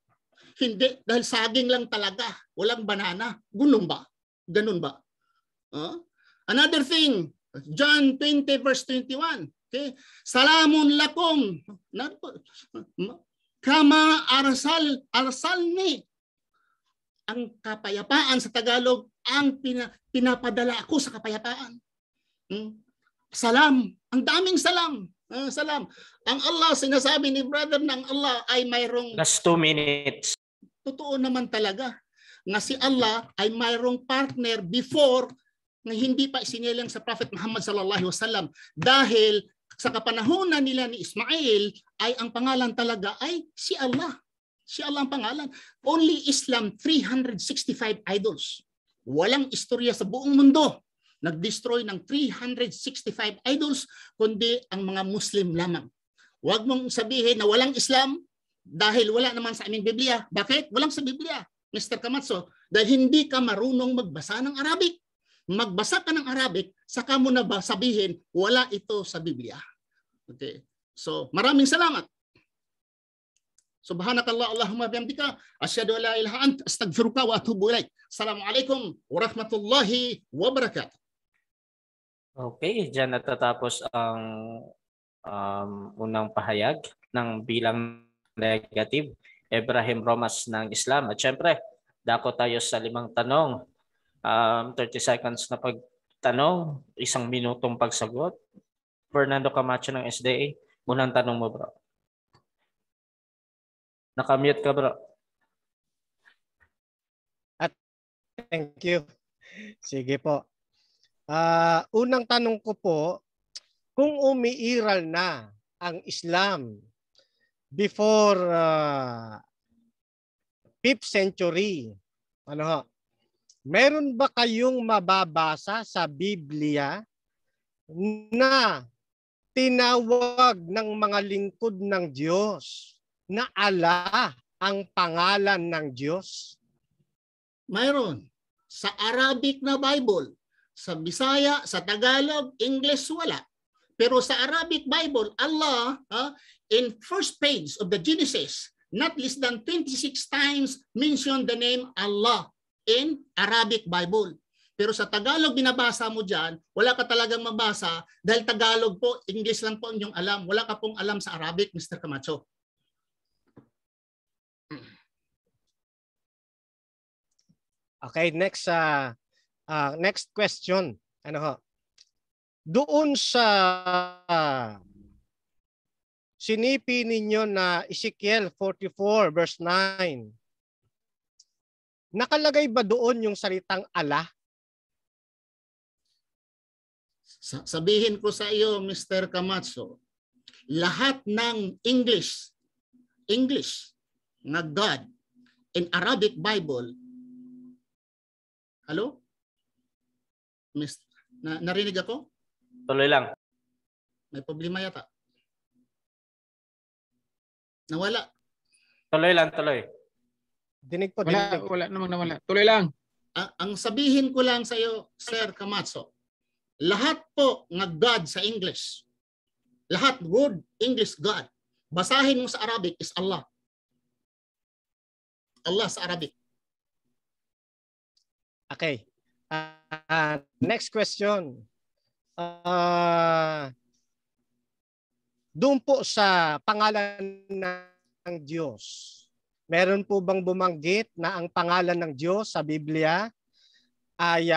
C: dahil saging lang talaga, walang banana. Ganun ba? Another thing, John 20 verse 21. Okay? Salamun lakum. Kama arsalni. Ang kapayapaan sa Tagalog, ang pinapadala ako sa kapayapaan. Salam. Ang daming salam. Salam. Ang Allah, sinasabi ni brother ng Allah ay mayroong...
A: Last 2 minutes.
C: Totoo naman talaga na si Allah ay mayroong partner before na hindi pa isinilang sa Prophet Muhammad sallallahu alaihi wasallam. Dahil sa kapanahonan nila ni Ismail ay ang pangalan talaga ay si Allah. Si Allah ang pangalan. Only Islam 365 idols. Walang istorya sa buong mundo nag-destroy ng 365 idols kundi ang mga Muslim lamang. Huwag mong sabihin na walang Islam dahil wala naman sa aming Biblia. Bakit? Walang sa Biblia, Mr. Kamatso. Dahil hindi ka marunong magbasa ng Arabic. Magbasa ka ng Arabic, saka mo na ba sabihin wala ito sa Biblia. Okay. So, maraming salamat. Subhanakallah Allahumma bihamdika asyhadu an la ilaha illa anta astaghfiruka wa atubu ilaik. Assalamualaikum warahmatullahi wabarakatuh.
A: Okay, diyan natatapos ang unang pahayag ng bilang negative Ibrahim Romas ng Islam. At syempre, dako tayo sa 5 tanong. 30 seconds na pagtanong, 1 minutong pagsagot. Fernando Camacho ng SDA, unang tanong mo, bro. Nakamute ka, bro.
B: Thank you. Sige po. Unang tanong ko po, kung umiiral na ang Islam before 5th century. Ano ho? Meron ba kayong mababasa sa Biblia na tinawag ng mga lingkod ng Diyos na Allah ang pangalan ng Diyos?
C: Mayroon. Sa Arabic na Bible, sa Bisaya, sa Tagalog, English, wala. Pero sa Arabic Bible, Allah, in first page of the Genesis, not less than 26 times mention the name Allah in Arabic Bible. Pero sa Tagalog, binabasa mo dyan, wala ka talagang mabasa dahil Tagalog po, English lang po ang inyong alam. Wala ka pong alam sa Arabic, Mr. Camacho.
B: Okay, next question. Ano ho? Doon sa sinipi ninyo na Ezekiel 44 verse 9, nakalagay ba doon yung salitang Allah?
C: Sabihin ko sa iyo, Mr. Camacho, lahat ng English na God in Arabic Bible. Hello? Narinig ako?
A: Tuloy lang.
C: May problema yata. Nawala.
A: Tuloy lang, tuloy.
B: Dinig po,
D: Wala,
B: dinig.
D: wala namang nawala. Tuloy lang.
C: Ang sabihin ko lang sa iyo, Sir Camacho, lahat po ng God sa English, lahat word English God, basahin mo sa Arabic is Allah. Allah sa Arabic.
B: Okay. Next question. Doon po sa pangalan ng Diyos, meron po bang bumanggit na ang pangalan ng Diyos sa Biblia ay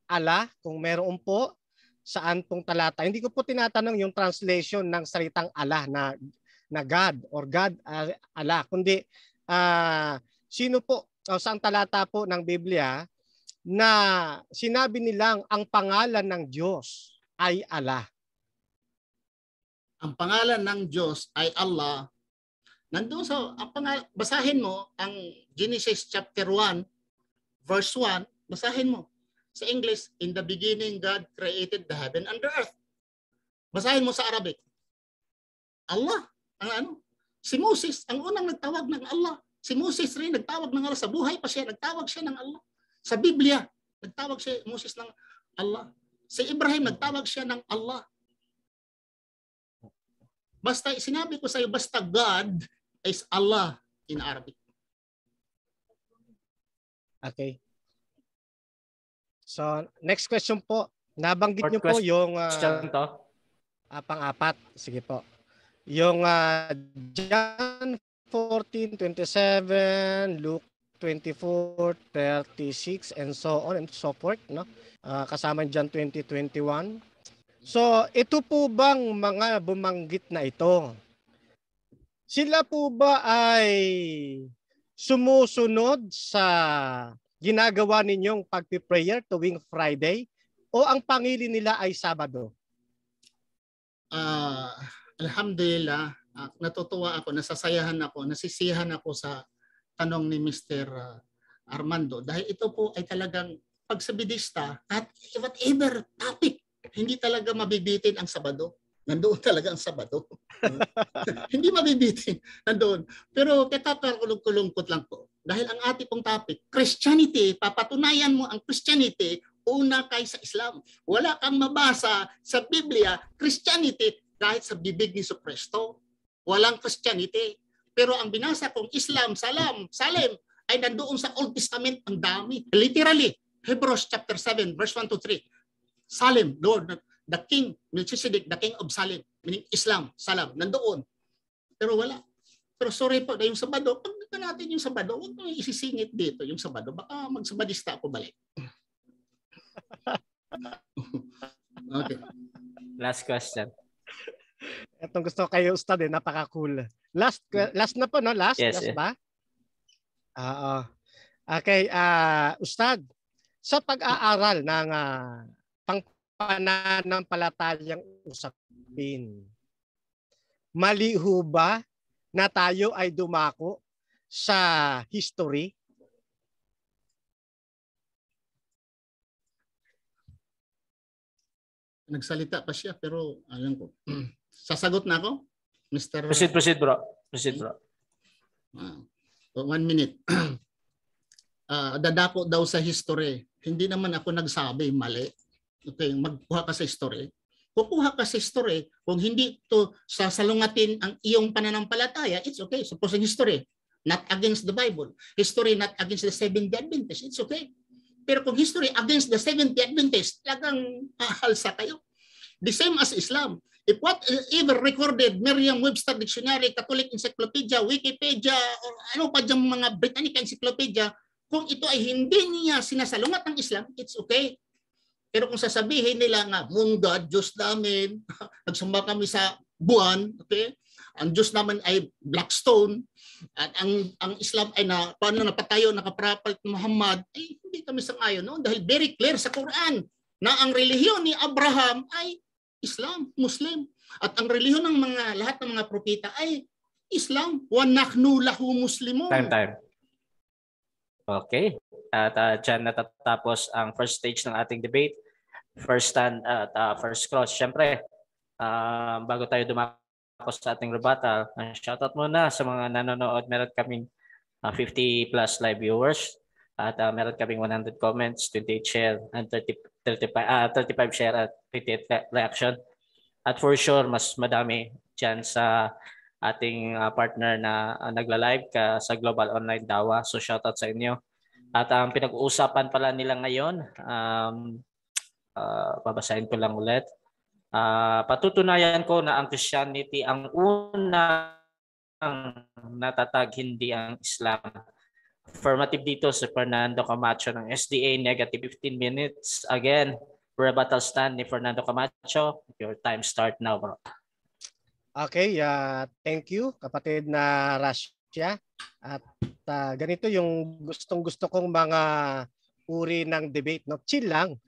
B: Allah? Kung meron po, saan pong talata? Hindi ko po tinatanong yung translation ng salitang Allah na God or God Allah, kundi sino po o saan talata po ng Biblia na sinabi nilang ang pangalan ng Diyos ay Allah?
C: Ang pangalan ng Diyos ay Allah. Nandoon sa basahin mo ang Genesis chapter 1 verse 1, basahin mo. Sa English, in the beginning God created the heaven and the earth. Basahin mo sa Arabic. Allah, si Moses, ang unang nagtawag ng Allah. Si Moses rin nagtawag ng Allah. Sa buhay pa siya, nagtawag siya ng Allah. Sa Biblia, nagtawag siya Moses ng Allah. Si Ibrahim, nagtawag siya ng Allah. Basta, sinabi ko sa iyo, basta God is Allah in Arabic.
B: Okay. So, next question po. Nabanggit niyo po yung pang-apat. Sige po. Yung John 14:27, Luke 24:36, and so on and so forth, no? Kasama John 20:21. So, ito po bang mga bumanggit na ito? Sila po ba ay sumusunod sa ginagawa ninyong pagpiprayer tuwing Friday o ang pangili nila ay Sabado?
C: Alhamdulillah, natutuwa ako, nasasayahan ako, nasisiyahan ako sa tanong ni Mr. Armando dahil ito po ay talagang pagsabidista at whatever topic, hindi talaga mabibitin ang Sabado. Nandoon talaga ang Sabado. Hindi mabibitin. Nandoon. Pero katakalungkot lang po. Dahil ang ating pong topic, Christianity, papatunayan mo ang Christianity una kaysa Islam. Wala kang mabasa sa Biblia, Christianity, kahit sa bibig ni Jesucristo. Walang Christianity. Pero ang binasa kong Islam, Salim, ay nandoon sa Old Testament ang dami. Literally, Hebrews chapter 7, verse 1 to 3. Salim, Lord, the King, Melchizedek, the King of Salim, meaning Islam, Salam, nandoon. Pero wala. Pero sorry po, na yung Sabado, pag natin yung Sabado, huwag mo isisingit dito yung Sabado. Baka magsabadista ako balik. Okay.
A: Last question.
B: Itong gusto kayo, Ustad, napaka-cool. Last na po, no? Last?
A: Yes,
B: last ba? Okay, Ustad, sa pag-aaral ng pangpananampalatayang usapin, mali ho ba na tayo ay dumako sa history?
C: Nagsalita pa siya pero alam ko. Sasagot na ako, Mr.
A: Proceed, bro. Proceed, bro.
C: 1 minute. Dadako daw sa history. Hindi naman ako nagsabi, mali. Okay, magkuha ka sa history. Kukuha ka sa history. Kung hindi to sasalungatin ang iyong pananampalataya, it's okay. Supposing history, not against the Bible. History not against the Seventh-day Adventists, it's okay. Pero kung history against the Seventh-day Adventists, talagang hahalsa kayo. The same as Islam. If whatever recorded, Merriam-Webster Dictionary, Catholic Encyclopedia, Wikipedia, or ano pa dyan mga Britannic Encyclopedia, kung ito ay hindi niya sinasalungat ng Islam, it's okay. Pero kung sasabihin nila nga, Mungad, Diyos namin, nagsamba kami sa buwan, okay? Ang Diyos naman ay Blackstone, at ang Islam ay paano napatayo, nakaprapat Muhammad, ay hindi kami sang-ayon, no? Dahil very clear sa Quran na ang relihiyon ni Abraham ay Islam, Muslim. At ang relihiyon ng lahat ng mga propeta ay Islam. Wa nahnu lahu muslimun.
A: Time. Okay. At dyan natatapos ang first stage ng ating debate. First stand at first cross. Siyempre, bago tayo dumako sa ating rebuttal, shoutout muna sa mga nanonood. Meron kaming 50 plus live viewers. At meron kaming 100 comments, 28 share, and 35 share at 58 reaction. At for sure, mas madami dyan sa ating partner na nagla-live sa Global Online Dawa. So shoutout sa inyo. At ang pinag-uusapan pala nila ngayon, babasahin ko lang ulit. Patutunayan ko na ang Christianity ang unang natatag, hindi ang Islam. Affirmative dito si Fernando Camacho ng SDA, negative 15 minutes. Again, rebuttal stand ni Fernando Camacho. Your time start now, bro.
B: Okay, thank you kapatid na Russia. At ganito yung gustong-gusto kong mga uri ng debate, no? Chill lang.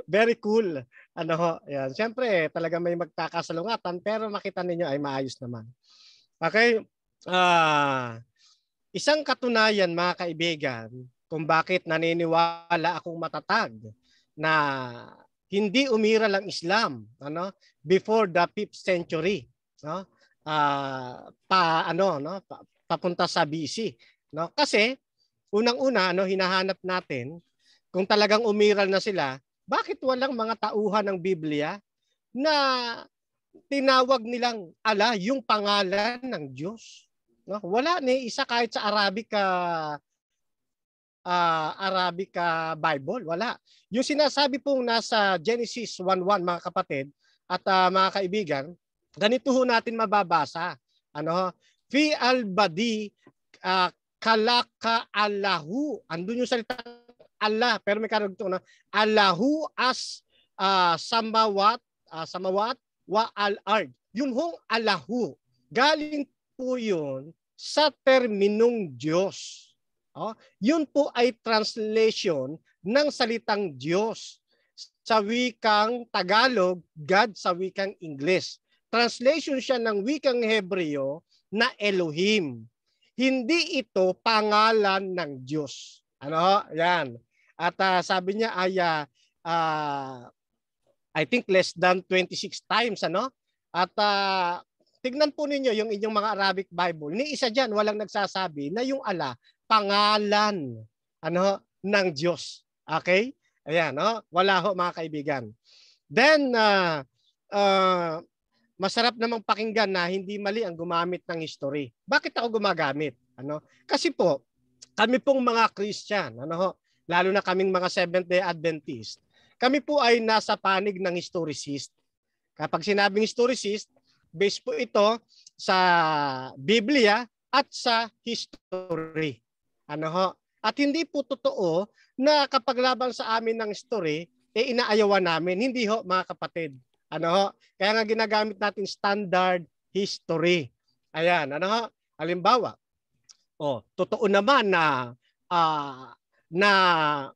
B: Very cool. Yan. Siyempre, talaga may magkakasalungatan pero makita ninyo ay maayos naman. Okay? Isang katunayan mga kaibigan kung bakit naniniwala akong matatag na hindi umiral ang Islam before the 5th century, papunta sa BC, kasi unang-una hinahanap natin kung talagang umiral na sila, bakit walang mga tauhan ng Biblia na tinawag nilang Allah yung pangalan ng Diyos? Wala ni isa kahit sa Arabic Bible, wala. Yung sinasabi pong nasa Genesis 1:1 mga kapatid at mga kaibigan, ganito ho natin mababasa. Fi al-badi kalaka Allahu. Andun yung salita Allah, pero may karugtong na Allahu as samawat wa al-ard. Yun hong Allahu. Galing po yun sa terminong Diyos. Yun po ay translation ng salitang Diyos sa wikang Tagalog, God sa wikang English. Translation siya ng wikang Hebreo na Elohim. Hindi ito pangalan ng Diyos. Yan. At sabi niya ay I think less than 26 times. At tignan po ninyo yung inyong mga Arabic Bible. Ni isa dyan, walang nagsasabi na yung Allah, pangalan ng Diyos. Okay? Ayan, wala ho mga kaibigan. Then, masarap namang pakinggan na hindi mali ang gumamit ng history. Bakit ako gumagamit? Kasi po, kami pong mga Christian, lalo na kaming mga Seventh-day Adventist, kami po ay nasa panig ng historicist. Kapag sinabing historicist, base po ito sa Biblia at sa history. At hindi po totoo na kapag laban sa amin ng history, inaayawan namin. Hindi ho mga kapatid. Kaya nga ginagamit natin standard history. Ayan, halimbawa, totoo naman na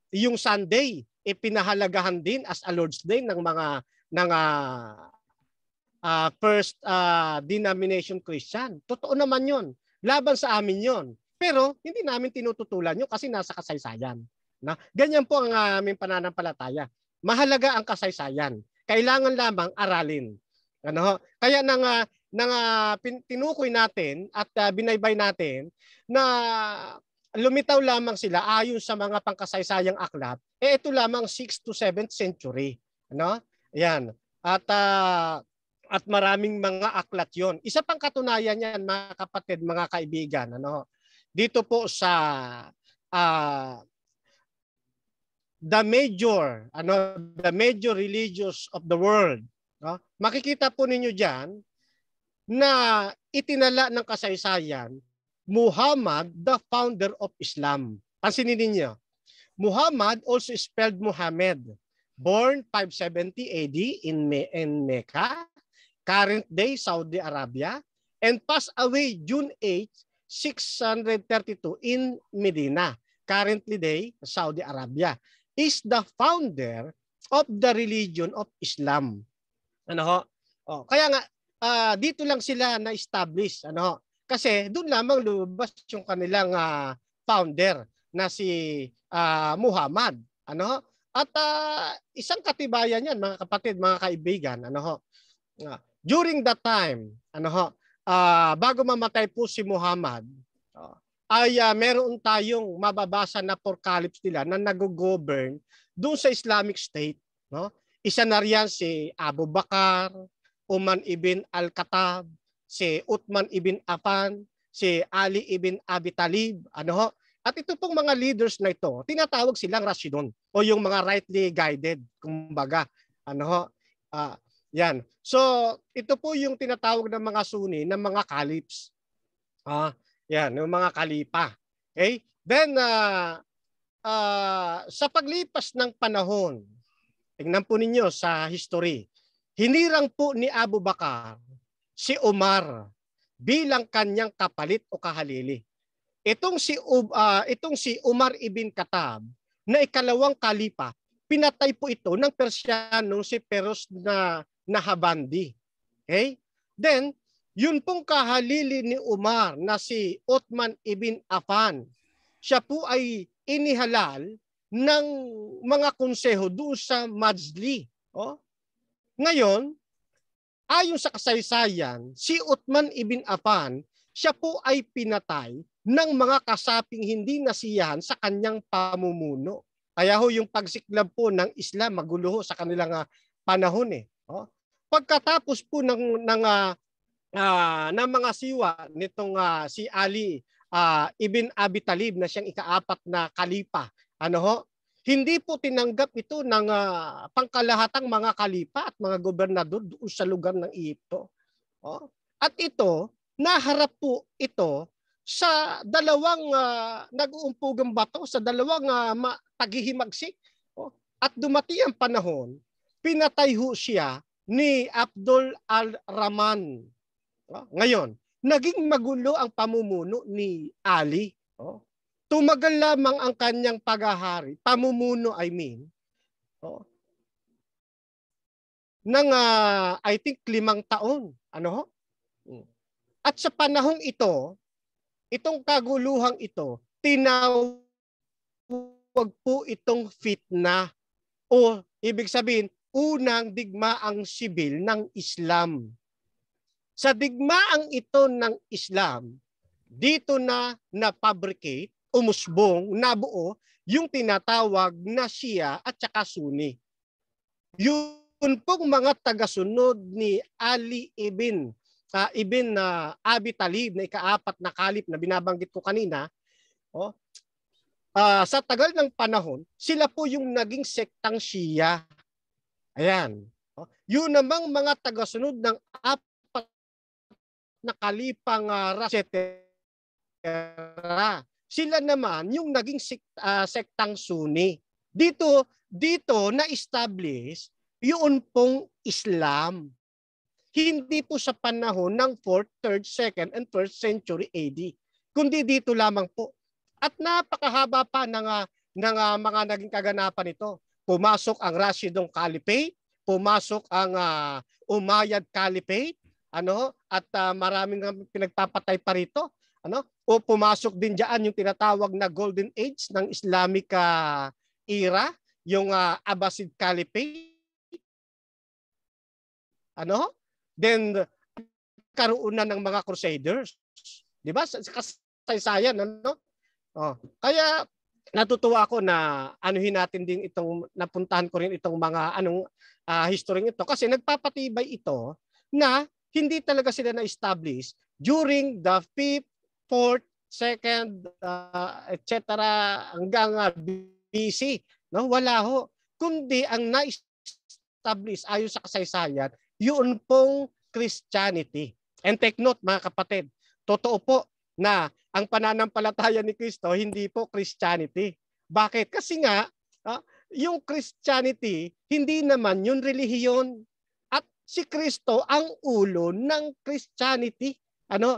B: yung Sunday pinahalagahan din as a Lord's Day ng first denomination Christian. Totoo naman yun. Laban sa amin yun. Pero hindi namin tinututulan yun kasi nasa kasaysayan. Ganyan po ang aming pananampalataya. Mahalaga ang kasaysayan. Kailangan lamang aralin. Kaya tinukoy natin at binaybay natin na lumitaw lamang sila ayon sa mga pangkasaysayang aklat. Ito lamang 6th to 7th century. Yan. At maraming mga aklat yon. Isa pang katunayan yan, mga kapatid, mga kaibigan. Dito po sa the major religions of the world. Makikita po ninyo diyan na itinala ng kasaysayan Muhammad, the founder of Islam. Pansinin ninyo. Muhammad, also spelled Muhammad, born 570 AD in Mecca, current day Saudi Arabia, and passed away June 8, 632 in Medina, currently day Saudi Arabia, is the founder of the religion of Islam. Kaya nga dito lang sila na-establish, kasi doon lamang lumabas yung kanilang founder na si Muhammad. At isang katibayan yan, mga kapatid, mga kaibigan. During that time, bago mamatay po si Muhammad, ay meron tayong mababasa na apocalypse nila na nag-govern doon sa Islamic State. Isa na riyan si Abu Bakar, Umar ibn al-Khattab, si Uthman ibn Affan, si Ali ibn Abi Talib, At ito pong mga leaders na ito, tinatawag silang Rashidun o yung mga rightly guided, kumbaga. Yan. So, ito po yung tinatawag ng mga Sunni, ng mga caliphs. Yan, yung mga kalipa. Okay? Then, sa paglipas ng panahon, tingnan po ninyo sa history, hinirang po ni Abu Bakar si Umar bilang kanyang kapalit o kahalili. Itong si Umar ibn Khattab na ikalawang kalipa, pinatay po ito ng Persianong si Peros na Habandi. Okay? Then, yun pong kahalili ni Umar na si Uthman ibn Affan, siya po ay inihalal ng mga konseho doon sa Majli. Ngayon, ayon sa kasaysayan, si Uthman ibn Affan, siya po ay pinatay ng mga kasaping hindi nasiyahan sa kanyang pamumuno. Kaya ho yung pagsiklab po ng Islam, magulo sa kanilang panahon. Pagkatapos po ng mga siwa nitong si Ali ibn Abi Talib na siyang ika-4 na kalipa, hindi po tinanggap ito ng pangkalahatang mga kalipa at mga gobernador doon sa lugar ng Egypto. At ito, naharap po ito sa dalawang nag-uumpugang bato, sa dalawang paghihimagsik. At dumating ang panahon, pinatay ho siya ni Abdul al-Rahman. Ngayon, naging magulo ang pamumuno ni Ali. Tumagal lamang ang kanyang paghahari, pamumuno ng I think 5 taon. At sa panahong ito, itong kaguluhang ito, tinawag po itong fitna o ibig sabihin, unang digmaang sibil ng Islam. Sa digmaang ito ng Islam, dito na-fabricate, umusbong, nabuo, yung tinatawag na Shia at saka Sunni. Yun pong mga tagasunod ni Ali ibn Abi Talib na ika-4 na kalip na binabanggit ko kanina, sa tagal ng panahon, sila po yung naging sektang Shia. Ayan. Yun namang mga tagasunod ng 4 na kalipang sila naman yung naging sektang Sunni. Dito na-establish yun pong Islam. Hindi po sa panahon ng 4th, 3rd, 2nd, and 1st century AD. Kundi dito lamang po. At napakahaba pa ng mga naging kaganapan nito. Pumasok ang Rashidong Caliphate, pumasok ang Umayyad Caliphate, at maraming pinagpapatay pa rito, o pumasok din diyan yung tinatawag na Golden Age ng Islamic era, yung Abbasid Caliphate. Then karoon na ng mga Crusaders. 'Di ba? Sa kasaysayan, Kaya natutuwa ako na anuhin natin din napuntahan ko rin itong mga history ito kasi nagpapatibay ito na hindi talaga sila na-establish during the 5th, 4th, 2nd, etc. hanggang BC. Wala ho. Kundi ang na-establish ayon sa kasaysayan, yun pong Christianity. And take note mga kapatid, totoo po na ang pananampalataya ni Kristo hindi po Christianity. Bakit? Kasi nga, yung Christianity, hindi naman yung relihiyon. At si Kristo ang ulo ng Christianity.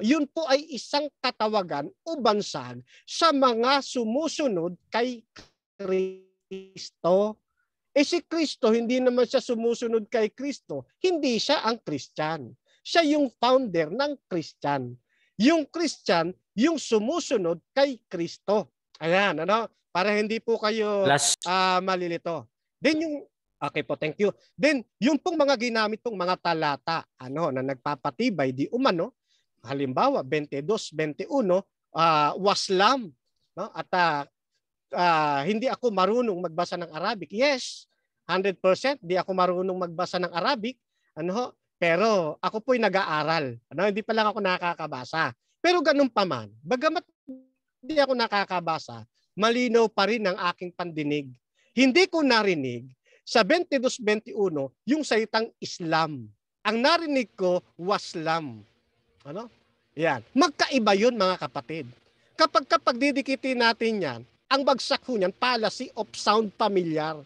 B: Yun po ay isang katawagan o bansag sa mga sumusunod kay Kristo. Si Kristo, hindi naman siya sumusunod kay Kristo. Hindi siya ang Christian. Siya yung founder ng Christian. Yung Christian, yung sumusunod kay Kristo. Ayan, para hindi po kayo malilito. Then okay po, thank you. Then, yung pong mga ginamit pong mga talata, na nagpapatibay di umano, halimbawa, 22, 21, waslam. At hindi ako marunong magbasa ng Arabic. Yes, 100% di ako marunong magbasa ng Arabic. Pero ako po'y nag-aaral. Hindi pa lang ako nakakabasa. Pero ganun pa man, bagamat hindi ako nakakabasa, malinaw pa rin ang aking pandinig. Hindi ko narinig sa 22-21 yung salitang Islam. Ang narinig ko, waslam. Yan. Magkaiba yun mga kapatid. Kapag didikitin natin yan, ang bagsak ho niyan, Fallacy of Sound Familiar.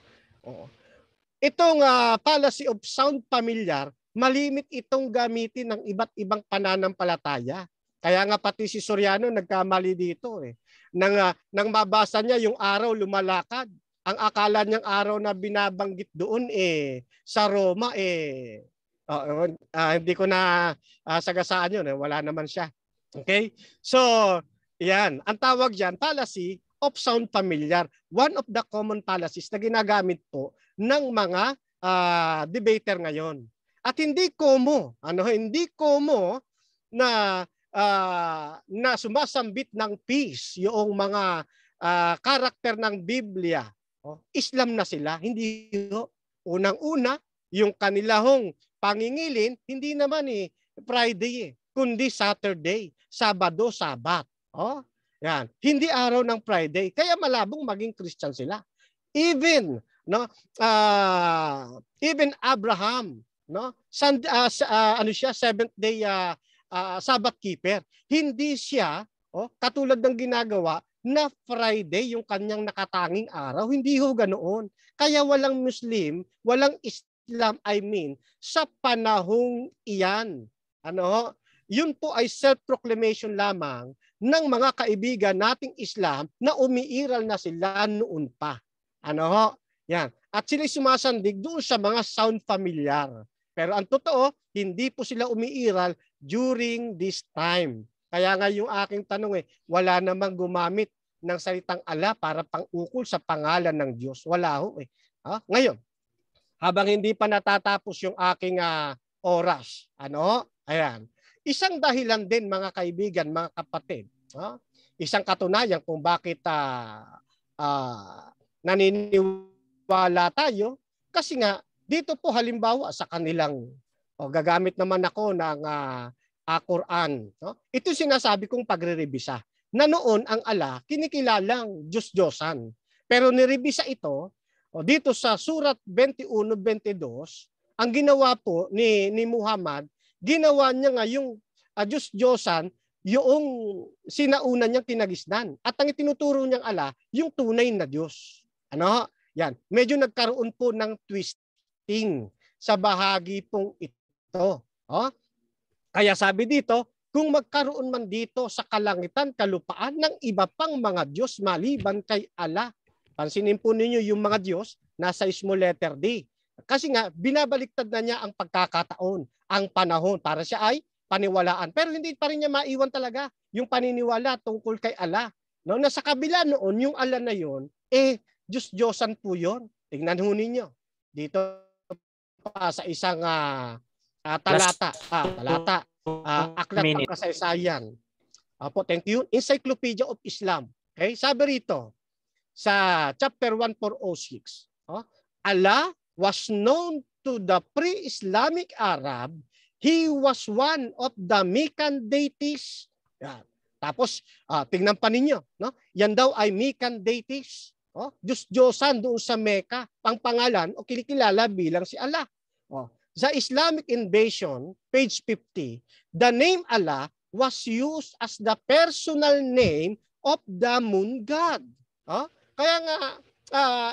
B: Itong Fallacy of Sound Familiar, malimit itong gamitin ng iba't ibang pananampalataya. Kaya nga pati si Soriano nagkamali dito Nang mabasa niya yung araw lumalakad, ang akala niyang araw na binabanggit doon sa Roma hindi ko na sagasaan yun. Wala naman siya. Okay? So, yan. Ang tawag diyan, fallacy of sound familiar. One of the common fallacies na ginagamit po ng mga debater ngayon. At hindi komo na sumasambit ng peace yung mga karakter ng Biblia. Islam na sila, hindi unang-una yung kanilahong pangingilin hindi naman Friday kundi Saturday, Sabado, Sabat. Yan, hindi araw ng Friday. Kaya malabong maging Christian sila. Even Abraham, siya Seventh Day Sabbath keeper. Hindi siya katulad ng ginagawa na Friday yung kanyang nakatanging araw. Hindi ho ganoon. Kaya walang Muslim, walang Islam, sa panahong iyan. Yun po ay self-proclamation lamang ng mga kaibigan nating Islam na umiiral na sila noon pa. Yan. At sila sumasandig doon sa mga sound familiar. Pero ang totoo, hindi po sila umiiral during this time. Kaya nga yung aking tanong wala namang gumamit ng salitang ala para pang-ukol sa pangalan ng Diyos. Wala ho Ngayon, habang hindi pa natatapos yung aking oras, ayan. Isang dahilan din mga kaibigan, mga kapatid, isang katunayan kung bakit naniniwala tayo, kasi nga dito po halimbawa sa kanilang, gagamit naman ako ng Quran. Ito sinasabi kong pagre-rebisa. Na noon ang Allah kinikilalang Diyos-Diyosan. Pero nirebisa ito dito sa surat 21-22, ang ginawa po ni Muhammad, ginawa niya nga yung Diyos-Diyosan yung sinauna niyang kinagisnan. At ang itinuturo niyang Allah, yung tunay na Diyos. Yan. Medyo nagkaroon po ng twisting sa bahagi pong ito. Kaya sabi dito, kung magkaroon man dito sa kalangitan, kalupaan ng iba pang mga Diyos maliban kay Allah. Pansinin po ninyo yung mga Diyos nasa small letter D. Kasi nga, binabaliktad na niya ang pagkakataon, ang panahon para siya ay paniwalaan. Pero hindi pa rin niya maiwan talaga yung paniniwala tungkol kay Allah. No, nasa kabila noon, yung Allah na yon, Diyos-Diyosan po yun. Tingnan ho ninyo. Dito pa sa isang talata, aklat ng kasaysayan. Apo, thank you. Encyclopedia of Islam. Okay, sabi rito sa chapter 1406, Allah was known to the pre-Islamic Arab. He was one of the Meccan deities. Yan. Tapos, tingnan pa ninyo. No? Yan daw ay Meccan deities. Diyos-Diyosan doon sa Mecca. Pangpangalan o kinikilala bilang si Allah. Sa Islamic Invasion, page 50, the name Allah was used as the personal name of the moon god. Kaya nga,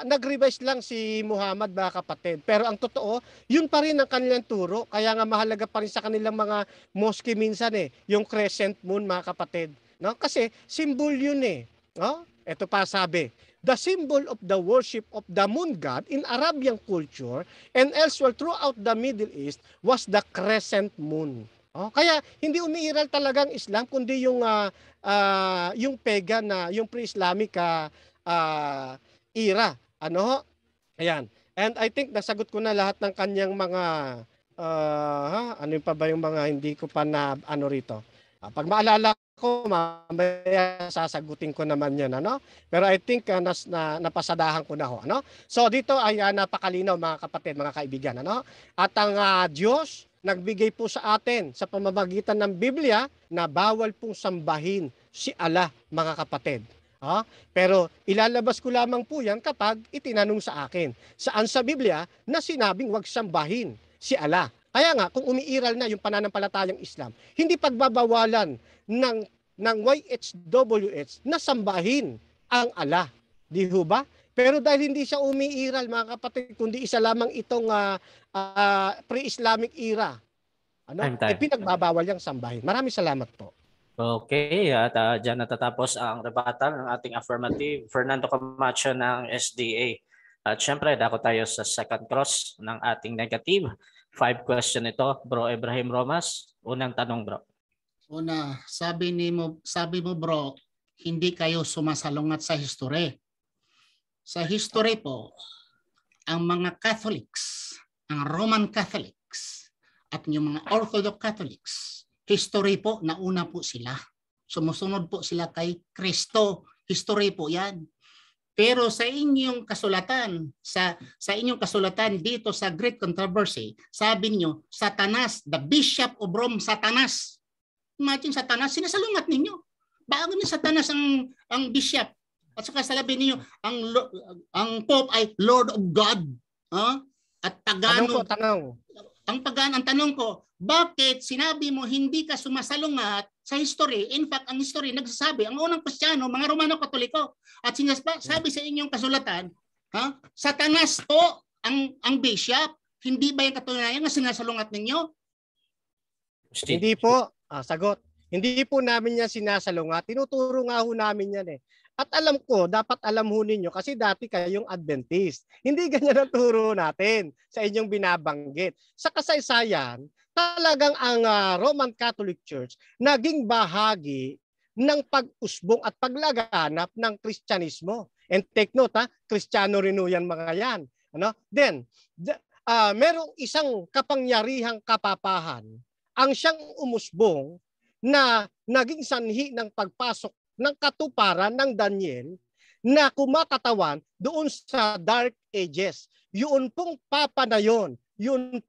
B: nag-revise lang si Muhammad, mga kapatid. Pero ang totoo, yun pa rin ang kanilang turo. Kaya nga mahalaga pa rin sa kanilang mga mosque minsan yung crescent moon, mga kapatid. No? Kasi symbol yun . Ito pa sabi, the symbol of the worship of the moon god in Arabian culture and elsewhere throughout the Middle East was the crescent moon. Kaya hindi umiiral talagang Islam kundi yung pagan na yung pre-Islamic era. Ayan. And I think nasagot ko na lahat ng kanyang mga ano pa ba yung mga hindi ko pa na rito. Pag maalala ko, mamaya sasagutin ko naman yan. Pero I think napasadahan ko na ho. So dito ay napakalinaw, mga kapatid, mga kaibigan. At ang Diyos nagbigay po sa atin sa pamamagitan ng Biblia na bawal pong sambahin si Allah, mga kapatid. Pero ilalabas ko lamang po yan kapag itinanong sa akin. Saan sa Biblia na sinabing wag sambahin si Allah? Kaya nga, kung umiiral na yung pananampalatayang Islam, hindi pagbabawalan ng YHWH na sambahin ang Allah. Di ho ba? Pero dahil hindi siya umiiral, mga kapatid, kundi isa lamang itong pre-Islamic era, pinagbabawal yung sambahin. Maraming salamat po.
A: Okay, at dyan natatapos ang rebuttal ng ating affirmative, Fernando Camacho ng SDA. At syempre, dako tayo sa second cross ng ating negative. 5 question ito, Bro Ibrahim Romas. Unang tanong, bro.
C: Una, sabi mo bro, hindi kayo sumasalungat sa history. Sa history po, ang mga Catholics, ang Roman Catholics, at yung mga Orthodox Catholics, history po, nauna po sila. Sumusunod po sila kay Kristo. History po yan. Pero sa inyong kasulatan, sa inyong kasulatan dito sa Great Controversy, sabi niyo, Satanas, the Bishop of Rome, Satanas. Imagine Satanas, sinasalungat ninyo. Bago ni Satanas ang bishop. At saka sabi niyo, ang Pope ay Lord of God. At pagano. Ang tanong ko, bakit sinabi mo hindi ka sumasalungat sa history? In fact, ang history nagsasabi, ang unang Kristiyano, mga Romano Katoliko, at sabi sa inyong kasulatan, Satanas po ang bishop. Hindi ba yung katunayan na sinasalungat ninyo?
B: Hindi po. Sagot. Hindi po namin yan sinasalungat. Tinuturo nga ho namin yan . At alam ko, dapat alam ho ninyo kasi dati kayong Adventist. Hindi ganyan ang turo natin sa inyong binabanggit. Sa kasaysayan, talagang ang Roman Catholic Church naging bahagi ng pag-usbong at paglaganap ng Kristyanismo. And take note, Kristiyano rin yan mga yan. Then, merong isang kapangyarihang kapapahan ang siyang umusbong na naging sanhi ng pagpasok ng katuparan ng Daniel na kumakatawan doon sa Dark Ages. Yun pong papa na yun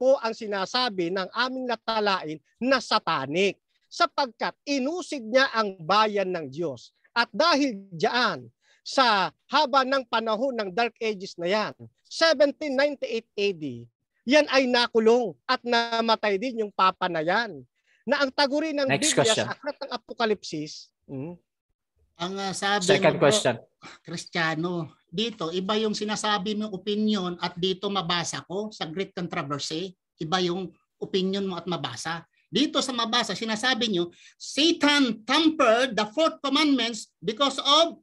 B: po ang sinasabi ng aming natalain na satanic sapagkat inusig niya ang bayan ng Diyos. At dahil diyan, sa haba ng panahon ng Dark Ages na yan, 1798 AD, yan ay nakulong at namatay din yung papa na yan. Na ang taguri ng Biblia sa aklat ng Apokalipsis,
C: ang sabi
A: second question.
C: Kristiyano, dito iba yung sinasabi mo opinion at dito mabasa ko sa Great Controversy, iba yung opinion mo at mabasa. Dito sa mabasa, sinasabi nyo, Satan tampered the fourth commandments because of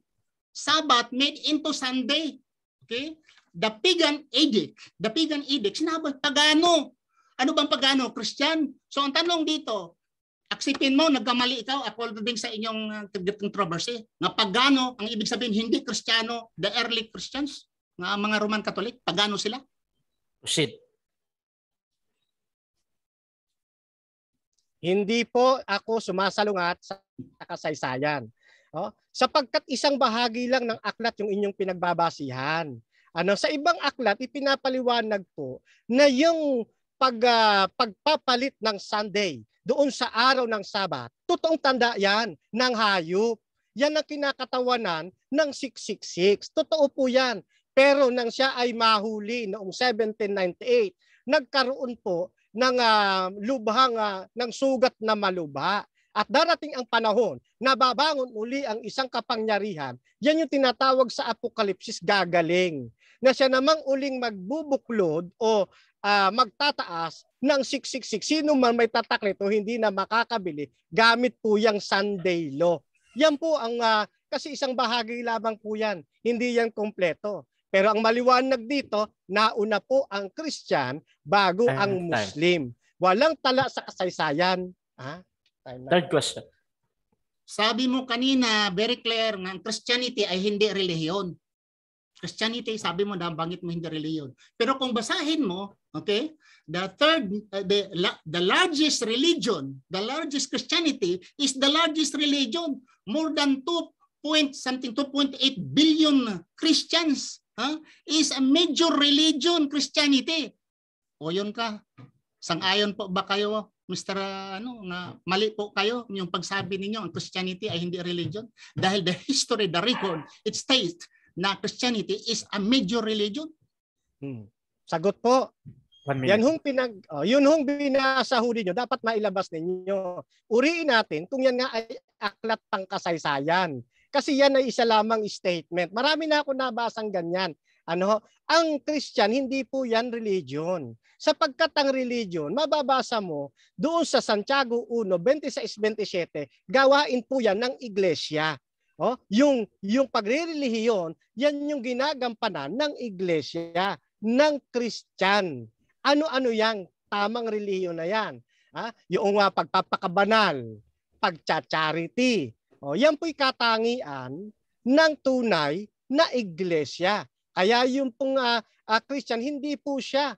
C: Sabbath made into Sunday. Okay? the pagan edict, sinabi, pagano. Ano bang pagano? Christian? So ang tanong dito, aksipin mo, nagkamali ikaw according sa inyong controversy, nga pagano, ang ibig sabihin, hindi Kristiyano, the early Christians, nga mga Roman Catholic, pagano sila?
A: Proceed.
B: Hindi po ako sumasalungat sa kasaysayan. Sapagkat isang bahagi lang ng aklat yung inyong pinagbabasihan. Sa ibang aklat, ipinapaliwanag po na yung pagpapalit ng Sunday doon sa araw ng Sabat, totoong tanda yan ng hayop. Yan ang kinakatawanan ng 666. Totoo po yan. Pero nang siya ay mahuli noong 1798, nagkaroon po ng lubhang ng sugat na maluba. At darating ang panahon na babangon uli ang isang kapangyarihan. Yan yung tinatawag sa Apokalipsis, gagaling. Na siya namang uling magbubuklod o magtataas ng 666. Sino man may tataklit o hindi na makakabili, gamit po yung Sunday law. Yan po ang, kasi isang bahagi lamang po yan. Hindi yan kompleto. Pero ang maliwanag dito, nauna po ang Christian bago ang Muslim. Walang tala sa kasaysayan.
A: Third question.
C: Sabi mo kanina, very clear, nga ang Christianity ay hindi relihiyon. Christianity, sabi mo, nabanggit mo hindi relihiyon. Pero kung basahin mo, okay, the largest religion, the largest Christianity is the largest religion. More than 2.8 billion Christians is a major religion, Christianity. O yun ka. Sang-ayon po ba kayo, Mr. Nga mali po kayo yung pagsabi ninyo ang Christianity ay hindi religion? Dahil the history, the record, it states na Christianity is a major religion.
B: Sagot po. Yan yun hong binasa huli nyo, dapat mailabas ninyo. Uriin natin kung yan nga ay aklat pang kasaysayan. Kasi yan ay isa lamang statement. Marami na ako nabasang ganyan. Ang Christian, hindi po yan religion. Sapagkat ang religion, mababasa mo doon sa Santiago 1:26-27, gawain po yan ng iglesia. Yung pagre-relihiyon, yan yung ginagampanan ng iglesia, ng Christian. Ano-ano yang tamang relihiyon na yan? Yung pagpapakabanal, pagcha-charity. Yan po'y katangian ng tunay na iglesia. Kaya yung pong Christian, hindi siya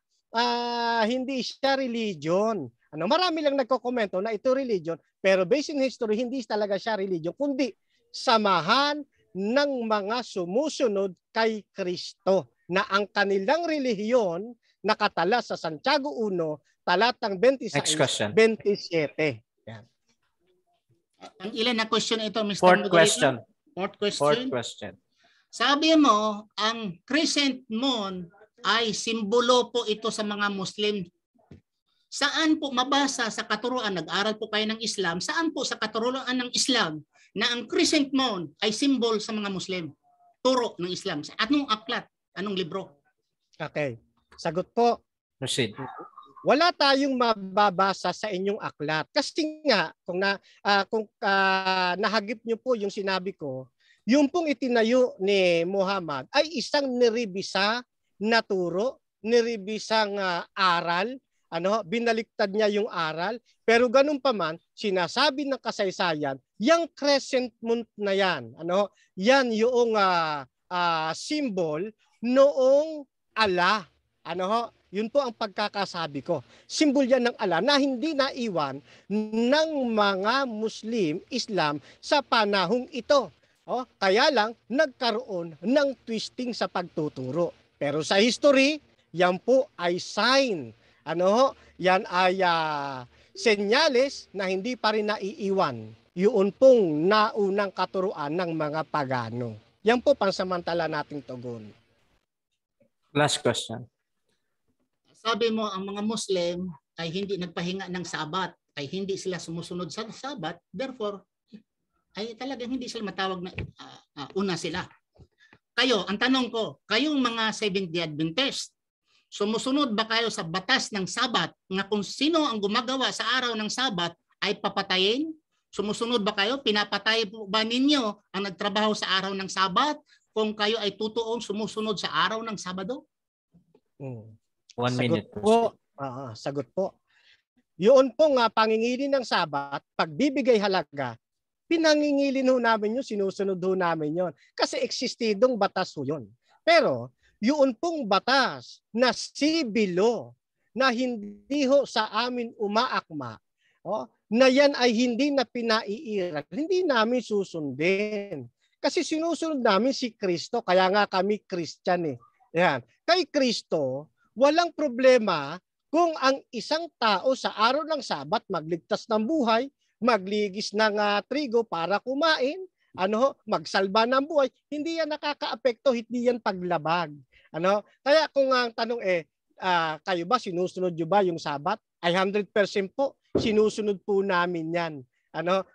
B: religion. Marami lang nagko-komento na ito religion, pero based in history, hindi talaga siya religion, kundi samahan ng mga sumusunod kay Kristo na ang kanilang relihiyon nakatala sa Santiago 1, talatang 26-27. Yan.
C: Ang ilan na question ito, Mr.
A: Fourth question.
C: Fourth question. Sabi mo, ang crescent moon ay simbolo po ito sa mga Muslim. Saan po mabasa sa katuruan, nag-aral po kayo ng Islam, saan po sa katuruan ng Islam na ang crescent moon ay symbol sa mga Muslim? Turo ng Islam. Anong aklat? Anong libro?
B: Okay. Sagot po.
A: Proceed.
B: Wala tayong mababasa sa inyong aklat. Kasi nga, kung nahagip nyo po yung sinabi ko, yung pong itinayo ni Muhammad ay isang niribisa na turo, niribisang aral, binaliktad niya yung aral, pero ganun pa man, sinasabi ng kasaysayan, yung crescent moon na yan, yan yung symbol noong Allah. Yun po ang pagkakasabi ko. Simbol yan ng Allah na hindi naiwan ng mga Muslim, Islam sa panahong ito. Kaya lang nagkaroon ng twisting sa pagtuturo. Pero sa history, yan po ay sign. Yan ay senyales na hindi pa rin naiiwan. Yun pong naunang katuruan ng mga pagano. Yan po pansamantala nating tugon.
A: Last question.
C: Sabi mo, ang mga Muslim ay hindi nagpahinga ng Sabat, ay hindi sila sumusunod sa Sabat, therefore, ay talagang hindi sila matawag na una sila. Kayo, ang tanong ko, kayong mga Seventh-day Adventist, sumusunod ba kayo sa batas ng Sabat na kung sino ang gumagawa sa araw ng Sabat ay papatayin? Sumusunod ba kayo? Pinapatay po ba ninyo ang nagtrabaho sa araw ng Sabat? kung kayo ay totoong sumusunod sa araw ng Sabado?
A: 1 minute
B: po. Sagot po. Yun po nga pangingili ng Sabat, pagbibigay halaga, pinangingilin ho namin yun, sinusunod ho namin yun. Kasi eksistidong batas ho yun. Pero yun pong batas na sibilo na hindi ho sa amin umaakma, na yan ay hindi na pinaiiral, hindi namin susundin. Kasi sinusunod namin si Kristo, kaya nga kami Christian eh. Yan. Kay Kristo, walang problema kung ang isang tao sa araw ng Sabat magligtas ng buhay, magligis ng trigo para kumain, magsalba ng buhay, hindi yan nakakaapekto, hindi yan paglabag. Kaya kung ang tanong kayo ba, sinusunod nyo ba yung Sabat? Ay 100% po, sinusunod po namin yan.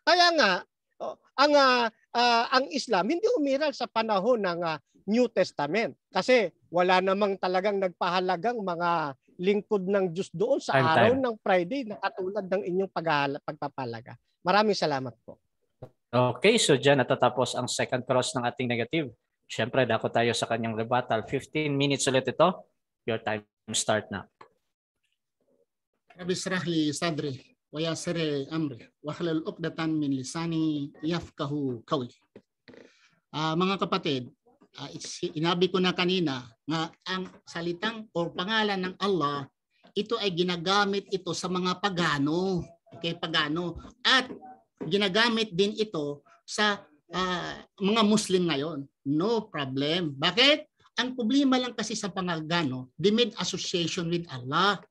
B: Kaya nga, ang Islam hindi umiral sa panahon ng New Testament. Kasi wala namang talagang nagpahalagang mga lingkod ng Diyos doon sa araw ng Friday na katulad ng inyong pagpapalaga. Maraming salamat po.
A: Okay, so dyan natatapos ang second cross ng ating negative. Siyempre, dako tayo sa kanyang rebuttal. 15 minutes ulit ito. Your time start na.
C: Rabbi Shrah li sadri wa yassir amri wahlul 'uqdatan min lisani yafqahu qawli. Mga kapatid, inabi ko na kanina nga ang salitang o pangalan ng Allah, ito ay ginagamit ito sa mga pagano. Okay, pagano. At ginagamit din ito sa mga Muslim ngayon. No problem. Bakit? Ang problema lang kasi sa pagano, they made association with Allah.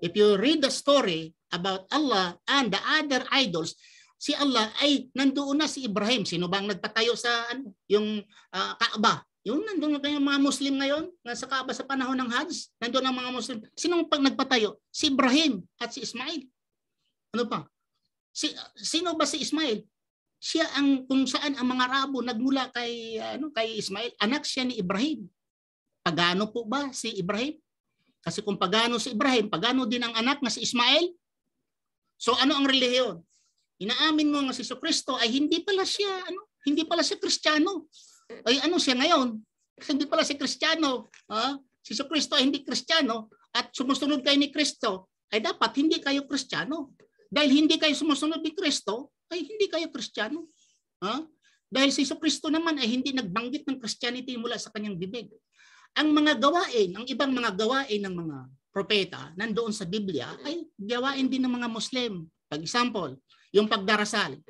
C: If you read the story about Allah and the other idols, si Allah ay nandoon na si Ibrahim. Sino bang nagpatayo sa yung Kaaba? Yung nandoon na yung mga Muslim ngayon, nasa Kaaba sa panahon ng Hajj, nandoon ang mga Muslim. Sinong nagpatayo? Si Ibrahim at si Ismail. Ano pa? Sino ba si Ismail? Siya ang kung saan ang mga Arabo nagmula kay Ismail, anak siya ni Ibrahim. Pagano po ba si Ibrahim? Kasi kung pagano si Ibrahim, pagano din ang anak na si Ismail. So ano ang relihiyon? Inaamin mo nga si Kristo ay hindi pala siya Kristiyano. Ay ano siya ngayon? Hindi pala si Kristiyano. Si Kristo ay hindi Kristiyano at sumusunod kayo ni Kristo, ay dapat hindi kayo Kristiyano. Dahil hindi kayo sumusunod ni Kristo, ay hindi kayo Kristiyano. Dahil si Kristo naman ay hindi nagbanggit ng Christianity mula sa kanyang bibig. Ang mga gawain, ang ibang mga gawain ng mga propeta nandoon sa Biblia ay gawain din ng mga Muslim. For example, yung pagdarasal.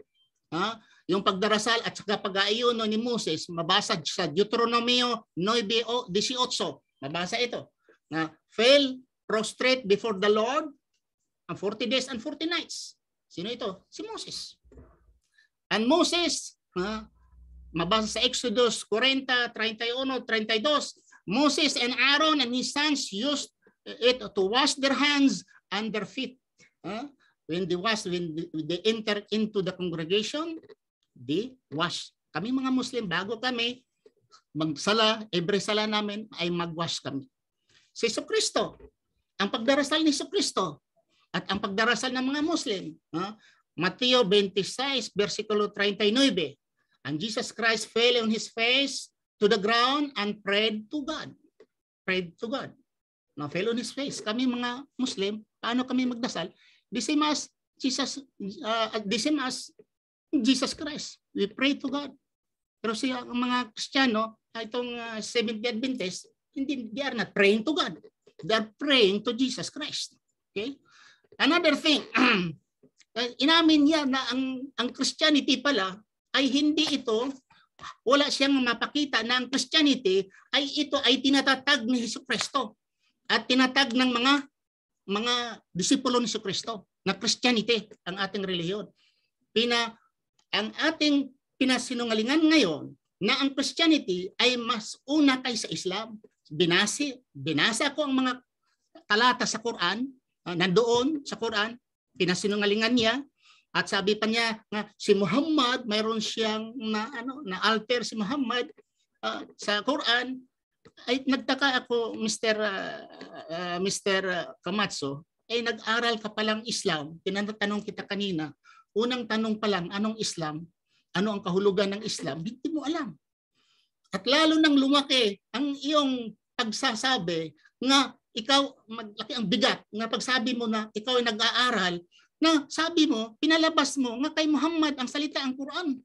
C: Yung pagdarasal at saka pag-aayuno ni Moses, mabasa sa Deuteronomio 9:18. Mabasa ito. Na fell prostrate before the Lord 40 days and 40 nights. Sino ito? Si Moses. And Moses, mabasa sa Exodus 40, 31, 32, Moses and Aaron and his sons used it to wash their hands and their feet. When they enter into the congregation, they wash. Kami mga Muslim, bago kami magsala, every sala namin ay magwash kami. Si Kristo, ang pagdarasal ni Kristo at ang pagdarasal ng mga Muslim, Mateo 26, versikulo 39, and Jesus Christ fell on his face to the ground and prayed to God. Prayed to God. Now, fell on his face. Kami mga Muslim, paano kami magdasal? The same as Jesus Christ. We pray to God. Pero siya, ang mga Kristiyano, itong Seventh-day Adventist, they are not praying to God. They are praying to Jesus Christ. Okay? Another thing, inamin niya na ang Christianity pala ay hindi ito, wala siyang mapakita na ang Christianity ay ito ay tinatatag ni Jesucristo at tinatag ng mga disipulo ni Jesucristo na Christianity ang ating relihiyon. Ang ating pinasinungalingan ngayon na ang Christianity ay mas una kaysa Islam. Binasa ko ang mga talata sa Quran, nandoon sa Quran, pinasinungalingan niya. At sabi pa niya nga si Muhammad, mayroon siyang na alter si Muhammad sa Quran. Ay nagtaka ako, Mr. Camacho, ay nag-aral ka palang Islam. Tinatanong kita kanina, unang tanong pa lang, anong Islam? Ano ang kahulugan ng Islam? Hindi mo alam. At lalo nang lumaki ang iyong pagsasabi nga ikaw, maglaki ang bigat nga pagsabi mo na ikaw ay nag-aaral, na sabi mo, pinalabas mo nga kay Muhammad ang salita ang Quran.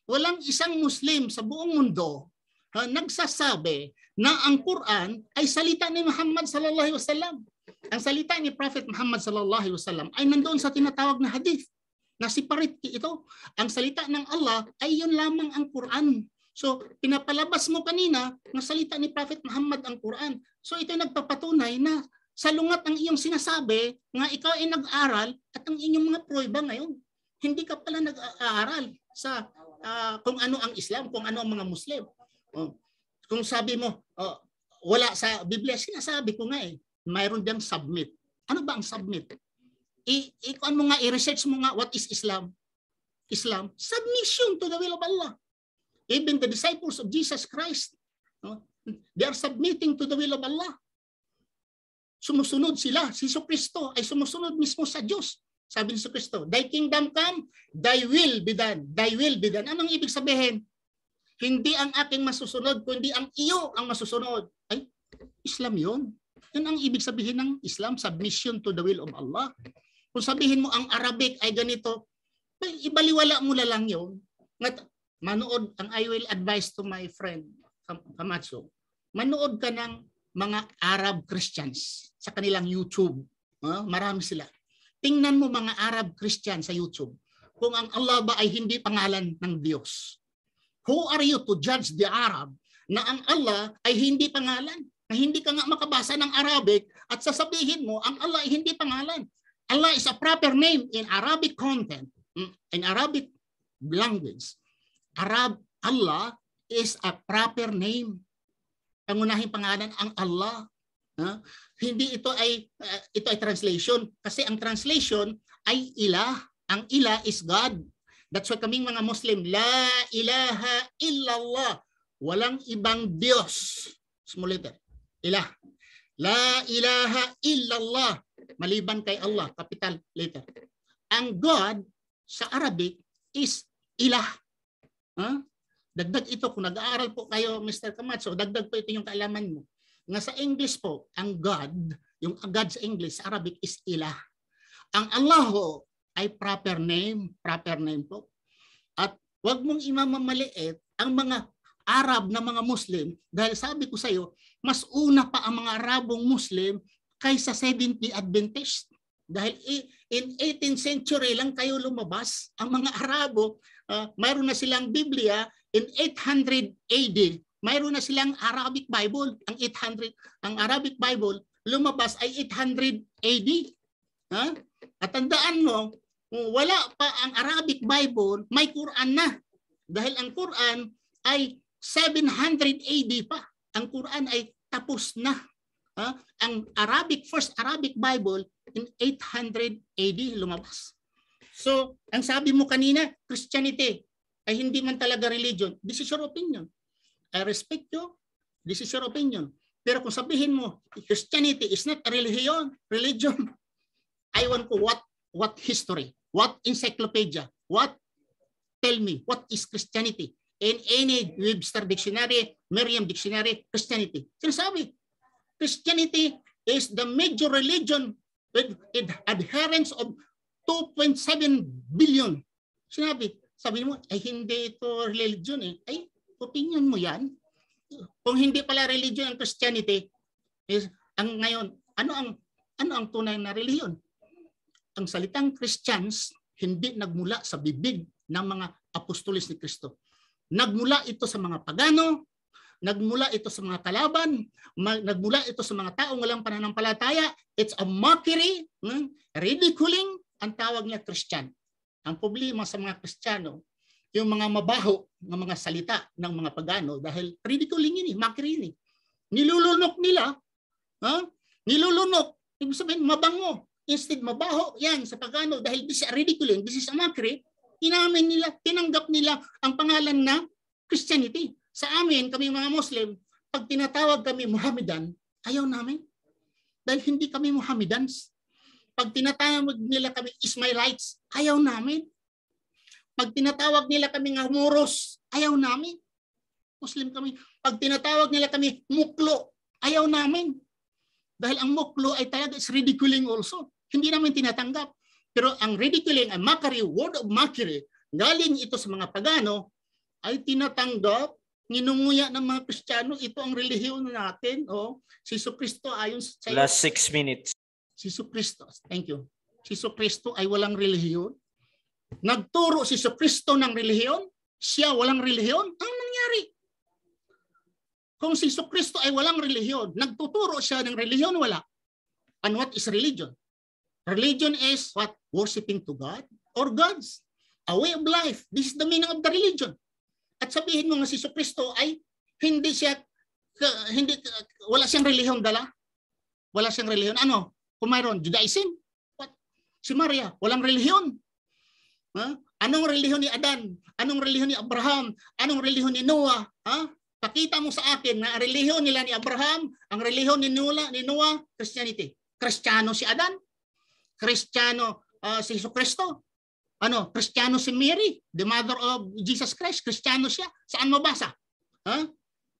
C: Walang isang Muslim sa buong mundo nagsasabi na ang Quran ay salita ni Muhammad sallallahu alaihi wasallam. Ang salita ni Prophet Muhammad sallallahu alaihi wasallam ay nandoon sa tinatawag na hadith. Na separate ito. Ang salita ng Allah ay yun lamang ang Quran. So, pinapalabas mo kanina na salita ni Prophet Muhammad ang Quran. So, ito nagpapatunay na salungat ang iyong sinasabi nga ikaw ay nag-aral at ang inyong mga pruweba ngayon. Hindi ka pala nag-aaral sa kung ano ang Islam, kung ano ang mga Muslim. Kung sabi mo, wala sa Biblia, sinasabi ko nga mayroon diyang submit. Ano ba ang submit? Ikuan mo nga, i-research mo nga what is Islam. Islam, submission to the will of Allah. Even the disciples of Jesus Christ, they are submitting to the will of Allah. Sumusunod sila. Si Jesucristo ay sumusunod mismo sa Diyos. Sabi ni Jesucristo, thy kingdom come, thy will be done. Thy will be done. Anong ibig sabihin? Hindi ang aking masusunod, kundi ang iyo ang masusunod. Ay, Islam yun. Yan ang ibig sabihin ng Islam, submission to the will of Allah. Kung sabihin mo ang Arabic ay ganito, ibaliwala mo na lang yun. Manood, I will advise to my friend, Camacho, manood ka ng mga Arab Christians sa kanilang YouTube. Marami sila. Tingnan mo mga Arab Christian sa YouTube kung ang Allah ba ay hindi pangalan ng Diyos. Who are you to judge the Arab na ang Allah ay hindi pangalan? Na hindi ka nga makabasa ng Arabic at sasabihin mo ang Allah ay hindi pangalan. Allah is a proper name in Arabic content, in Arabic language. Allah is a proper name. Pangunahing pangalan ang Allah. Hindi ito ay translation kasi ang translation ay ilah. Ang ilah is God. That's why kaming mga Muslim, la ilaha illallah. Walang ibang Diyos. Small letter. Ilah. La ilaha illallah. Maliban kay Allah, capital letter. Ang God sa Arabic is ilah. Dagdag ito, kung nag-aaral po kayo, Mr. Camacho, dagdag po ito yung kaalaman mo. Nga sa English po, ang God, yung God sa English, sa Arabic is ilah. Ang Allah ay proper name po. At wag mong imamamaliit ang mga Arab na mga Muslim dahil sabi ko sa iyo, mas una pa ang mga Arabong Muslim kaysa Seventh-day Adventist. Dahil in 18th century lang kayo lumabas, ang mga Arabo, mayroon na silang Biblia in 800 AD. Mayroon na silang Arabic Bible. Ang Arabic Bible lumabas ay 800 AD. At tandaan mo, wala pa ang Arabic Bible, may Quran na. Dahil ang Quran ay 700 AD pa. Ang Quran ay tapos na. Ang first Arabic Bible in 800 AD lumabas. So, ang sabi mo kanina, Christianity ay hindi man talaga religion. This is your opinion. I respect you. This is your opinion. Pero kung sabihin mo, Christianity is not a religion. I want ko what history, what encyclopedia, tell me, what is Christianity? In any Webster Dictionary, Merriam Dictionary, Christianity. Sinasabi, Christianity is the major religion with adherents of 2.7 billion. Sabi mo, ay hindi ito religion Ay, opinion mo yan. Kung hindi pala religion ang Christianity, ngayon, ano ang tunay na religion? Ang salitang Christians hindi nagmula sa bibig ng mga apostolis ni Kristo. Nagmula ito sa mga pagano, nagmula ito sa mga kalaban, nagmula ito sa mga taong walang pananampalataya. It's a mockery, ridiculing, ang tawag niya Christian. Ang problema sa mga Kristiyano, yung mga mabaho ng mga salita ng mga pagano dahil ridiculing yun, mockery yun. Nilulunok nila, nilulunok, ibig sabihin mabango. Instead mabaho yan sa pagano dahil this is ridiculing, this is a mockery. Tinanggap nila ang pangalan na Christianity. Sa amin, kami mga Muslim, pag tinatawag kami Muhammadan, ayaw namin. Dahil hindi kami Muhammadans. Pag tinatawag nila kami Ismailites, ayaw namin. Pag tinatawag nila kami nga Moros, ayaw namin. Muslim kami. Pag tinatawag nila kami muklo, ayaw namin. Dahil ang muklo ay talaga is ridiculing also. Hindi namin tinatanggap. Pero ang ridiculing, ang mockery, word of mockery, galing ito sa mga pagano, ay tinatanggap, ninunguya ng mga Kristiyano, ito ang relihiyon natin. Si Jesucristo ayon sa
A: Last 6 minutes.
C: Si Jesucristo, thank you. Si Jesucristo ay walang relihiyon. Nagturo si Jesucristo ng relihiyon, siya walang relihiyon. Ang nangyari? Kung si Jesucristo ay walang relihiyon, nagtuturo siya ng relihiyon, wala. And what is religion? Religion is what? Worshipping to God or gods. A way of life. This is the meaning of the religion. At sabihin mo nga si Jesucristo ay wala siyang relihiyon dala. Wala siyang relihiyon. Ano? Kung mayroon, Judaism. What? Si Maria, walang relihiyon. Anong relihiyon ni Adan? Anong relihiyon ni Abraham? Anong relihiyon ni Noah? Pakita mo sa akin na ang relihiyon nila ni Abraham, ang relihiyon ni Noah, Christianity. Kristiyano si Adan. Kristiyano si Jesucristo. Kristiyano si Mary, the mother of Jesus Christ. Kristiyano siya. Saan mabasa?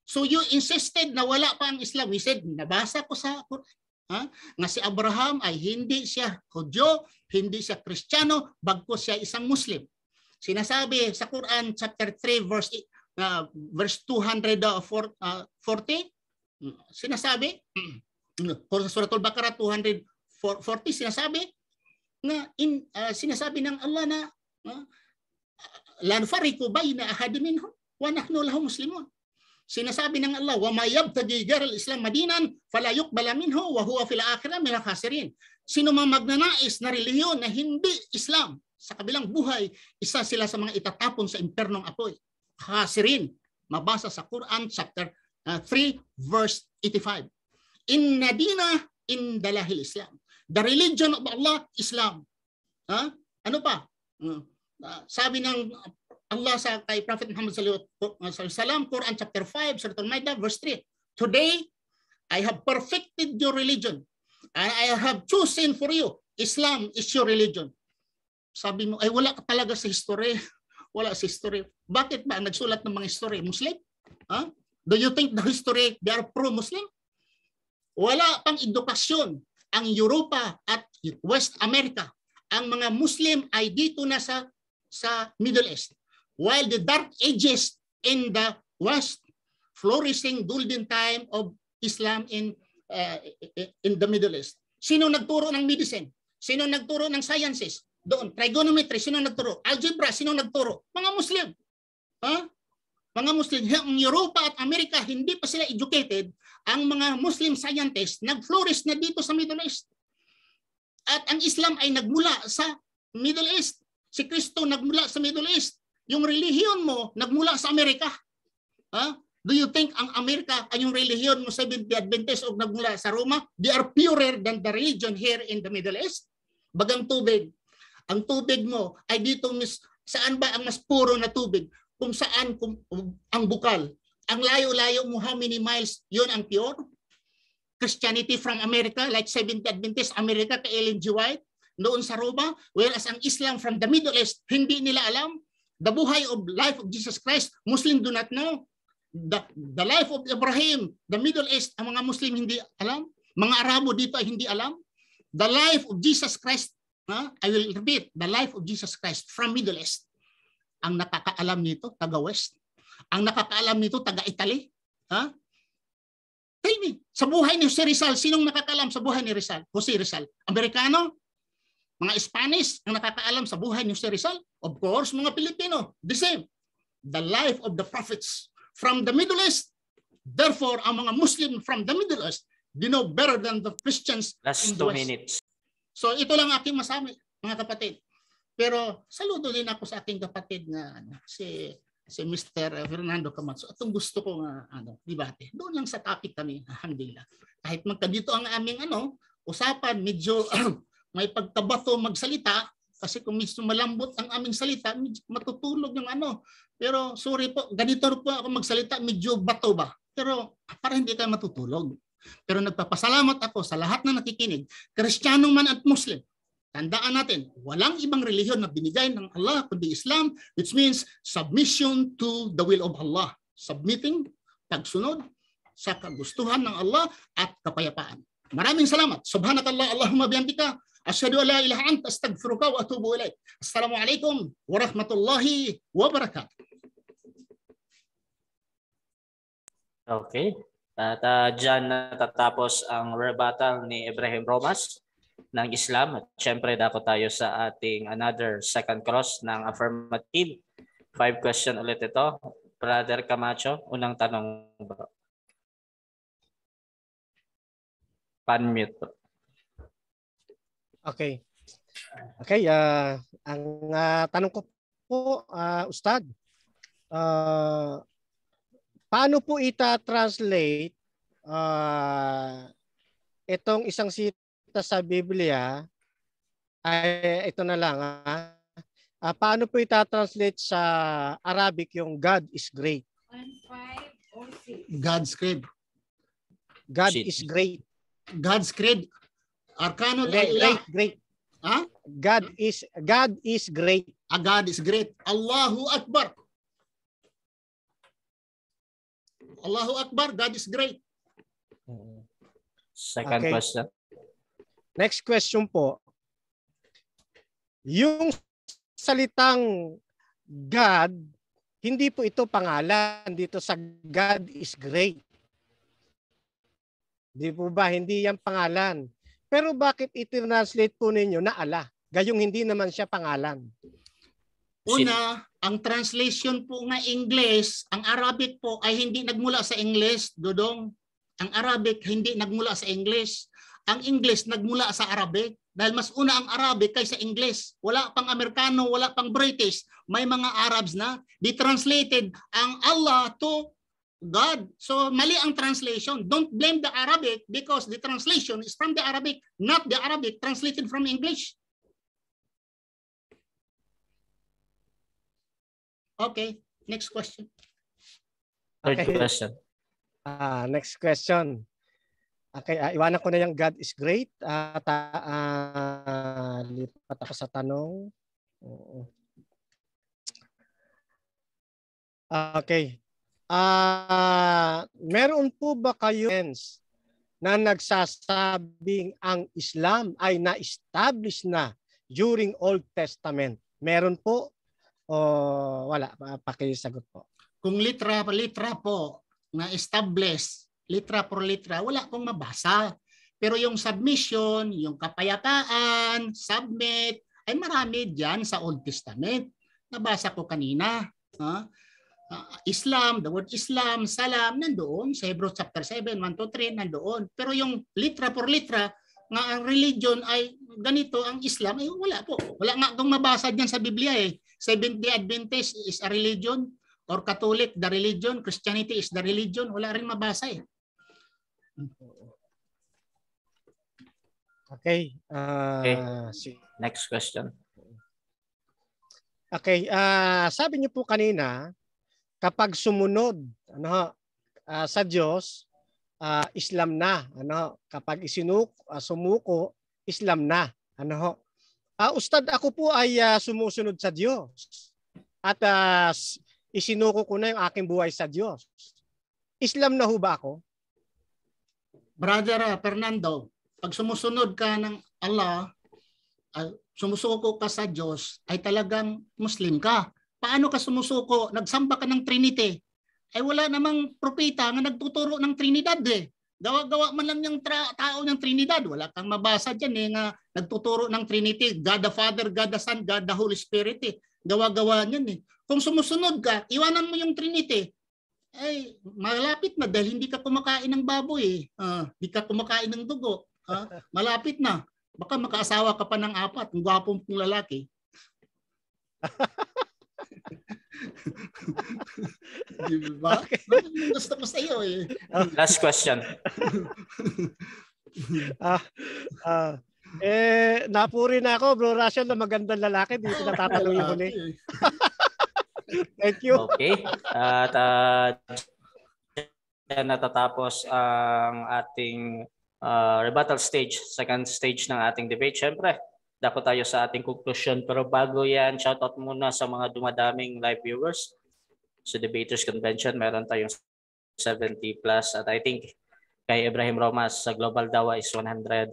C: So you insisted na wala pa ang Islam. We said, nabasa ko sa nga si Abraham ay hindi siya Hudyo, hindi siya Kristiyano, bagkus siya isang Muslim. Sinasabi sa Quran chapter 3 verse 240, sinasabi Surah Al-Baqarah 240, sinasabi na sinasabi ng Allah na la nufariqu bayna ahadin minhum wa nahnu lahu muslimun. Sinasabi ng Allah, wa may yabtaghi ghayra al-islam madinan fala yuqbala minhu wa huwa fil akhirah minal khasirin. Sino mang magnanais na relihiyon na hindi Islam sa kabilang buhay, isa sila sa mga itatapon sa impernong apoy. Khasirin. Mabasa sa Quran chapter 3 verse 85. Inna dina indalahil Islam. The religion of Allah, Islam. Ano pa? Sabi ng Allah sa kay Prophet Muhammad sallallahu alaihi wasallam, Quran chapter 5, Surah Al-Maidah verse 3. Today I have perfected your religion and I have chosen for you. Islam is your religion. Sabi mo, ay wala ka talaga sa history. Wala sa history. Bakit ba nagsulat ng mga history? Muslim? Do you think the history they are pro-Muslim? Wala pang edukasyon ang Europa at West America. Ang mga Muslim ay dito na sa Middle East. While the dark ages in the West, flourishing golden time of Islam in the Middle East. Sino nagturo ng medicine? Sino nagturo ng sciences? Doon, trigonometry, sino nagturo? Algebra, sino nagturo? Mga Muslim. Mga Muslim. Ang Europa at Amerika, hindi pa sila educated. Ang mga Muslim scientists, nag-flourish na dito sa Middle East. At ang Islam ay nagmula sa Middle East. Si Kristo nagmula sa Middle East. Yung relihiyon mo, nagmula sa Amerika. Do you think ang Amerika ay yung relihiyon mo, Seventh-day Adventist, o nagmula sa Roma? They are purer than the religion here in the Middle East. Bagang tubig. Ang tubig mo ay dito, saan ba ang mas puro na tubig? Kung saan ang bukal. Ang layo-layo mo, how many miles, yun ang pure? Christianity from America, like Seventh-day Adventist, America, kay Ellen G. White, noon sa Roma, whereas ang Islam from the Middle East, hindi nila alam. The buhay of life of Jesus Christ, Muslim do not know. The life of Ibrahim, the Middle East, ang mga Muslim hindi alam. Mga Arabo dito ay hindi alam. The life of Jesus Christ, I will repeat, the life of Jesus Christ from Middle East. Ang nakakaalam nito, taga-West. Ang nakakaalam nito, taga-Italy. Tell me, sa buhay ni Jose Rizal, sinong nakakaalam sa buhay ni Rizal? Jose Rizal. Amerikano? Mga Spanish ang nakakaalam sa buhay ni Jose Rizal? Of course, mga Pilipino. The same. The life of the prophets from the Middle East. Therefore, ang mga Muslim from the Middle East, they know better than the Christians
A: Last
C: in the
A: 2
C: West.
A: minutes.
C: So ito lang aking masabi, mga kapatid. Pero saludo din ako sa aking kapatid na si Mr. Fernando Camacho. Atong gusto ko nga debate. Doon lang sa topic kami, alhamdulillah. Kahit magkadito ang aming usapan, medyo may pagtabato magsalita kasi kung medyo malambot ang aming salita, matutulog yung Pero sorry po, ganito po ako magsalita, medyo bato ba? Pero para hindi kayo matutulog. Pero nagpapasalamat ako sa lahat na nakikinig, Kristiyano man at Muslim. Tandaan natin, walang ibang relihiyon na binigay ng Allah kundi Islam, which means submission to the will of Allah. submitting, pagsunod sa kagustuhan ng Allah at kapayapaan. Maraming salamat. Subhanakallah, Allahumma bihamdika, asyhadu an la ilaha illa anta, astaghfiruka wa atubu ilaik. Assalamualaikum warahmatullahi wabarakatuh.
A: Okay. At dyan natatapos ang rebuttal ni Ibrahim Romas ng Islam. At syempre dako tayo sa ating another second cross ng affirmative. 5 question ulit ito. Brother Camacho, unang tanong ba? Pan-mute.
B: Okay. Okay, ang tanong ko po, Ustad, paano po ita-translate itong isang sita sa Biblia, ay ito na lang, paano po ita-translate sa Arabic yung God is great?
D: 1, 5, or 6.
C: God's creed.
B: God
A: Shit.
B: is great.
C: God's creed. Arkanul
B: Great,
C: al-ilah.
B: great.
C: Ha?
B: God is great.
C: God is great. Allahu Akbar. Allahu Akbar, God is great.
A: Second
B: Okay.
A: question.
B: Next question po. Yung salitang God, hindi po ito pangalan dito sa God is great. Di po ba? Hindi yan pangalan. Pero bakit i-translate po ninyo na Allah? Gayong hindi naman siya pangalan.
C: Una, ang translation po nga English, ang Arabic po ay hindi nagmula sa English, Dodong. Ang Arabic hindi nagmula sa English. Ang English nagmula sa Arabic dahil mas una ang Arabic kaysa English. Wala pang Amerikano, wala pang British. May mga Arabs na di-translated ang Allah to God. So mali ang translation. Don't blame the Arabic because the translation is from the Arabic, not the Arabic translated from English. Okay, next question.
A: Third
B: Okay.
A: question.
B: Next question. Okay, iwanan ko na yung God is great. Lipat ako sa tanong. Oo. Okay. Meron po ba kayo na nagsasabing ang Islam ay na-establish na during Old Testament? Meron po o wala? Pakisagot po.
C: Kung litra po na establish, litra por litra, wala pong mabasa. Pero yung submission, yung kapayapaan, submit, ay marami dyan sa Old Testament. Nabasa ko kanina. Islam, the word Islam, salam, nandoon. Sa Hebrews chapter 7, 1-3, nandoon. Pero yung litra por litra, nga ang religion ay ganito, ang Islam, ay wala po. Wala nga akong mabasa dyan sa Biblia eh. Seventh-day Adventist is a religion, or Catholic, the religion, Christianity is the religion. Wala rin mabasa eh.
B: Okay.
A: Next question.
B: Okay, sabi niyo po kanina, kapag sumunod sa Diyos, Islam na. Kapag sumuko, Islam na. Ustad, ako po ay sumusunod sa Diyos. At isinuko ko na yung aking buhay sa Diyos. Islam na ho ba ako?
C: Brother Fernando, pag sumusunod ka ng Allah, sumusuko ka sa Diyos, ay talagang Muslim ka. Paano ka sumusuko? Nagsamba ka ng Trinity. Ay wala namang propeta na nagtuturo ng Trinidad eh. Gawa-gawa man lang yung tao ng Trinidad. Wala kang mabasa dyan eh nga nagtuturo ng Trinity. God the Father, God the Son, God the Holy Spirit eh. Gawa-gawa niyan eh. Kung sumusunod ka, iwanan mo yung Trinity. Ay, malapit na dahil hindi ka kumakain ng baboy eh. Hindi ka kumakain ng dugo. Malapit na. Baka makaasawa ka pa ng 4. Ang gwapong pong lalaki. Diba? Gusto ko sa iyo eh.
A: Last question.
B: Napuri na ako, Bro Russell, na magandang lalaki. Dito natatanong yung huli. Thank you.
A: Okay. At natatapos ang ating rebuttal stage, second stage ng ating debate. Siyempre, dako tayo sa ating conclusion. Pero bago yan, shoutout muna sa mga dumadaming live viewers. Sa Debaters Convention, meron tayong 70 plus. At I think kay Ibrahim Romas sa Global Dawa is 120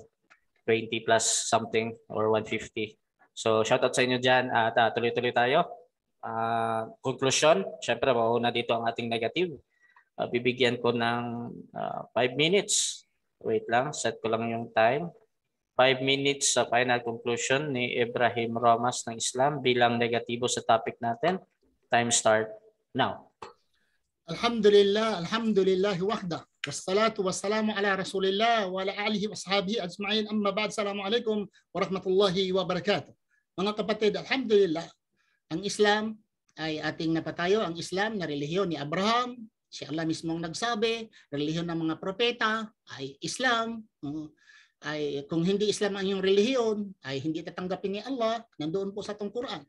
A: plus something or 150. So shoutout sa inyo dyan at tuloy-tuloy tayo. Conclusion, syempre mauna dito ang ating negative. Bibigyan ko ng 5 minutes. Wait lang, set ko lang yung time. 5 minutes sa final conclusion ni Ibrahim Romas ng Islam bilang negatibo sa topic natin. Time start now.
C: Alhamdulillah wahda. Wassalatu wassalamu ala Rasulillah wa ala alihi wa ashabihi ajma'in. Amma ba'd. Assalamualaikum warahmatullahi wabarakatuh. Mga kapatid, alhamdulillah, ang Islam ay ating napatayo. Ang Islam na relihiyon ni Abraham. Si Allah mismo ang nagsabi, relihiyon ng mga propeta ay Islam. Ay kung hindi Islam ang iyong relihiyon, ay hindi tatanggapin ni Allah. Nandoon po sa ating Quran.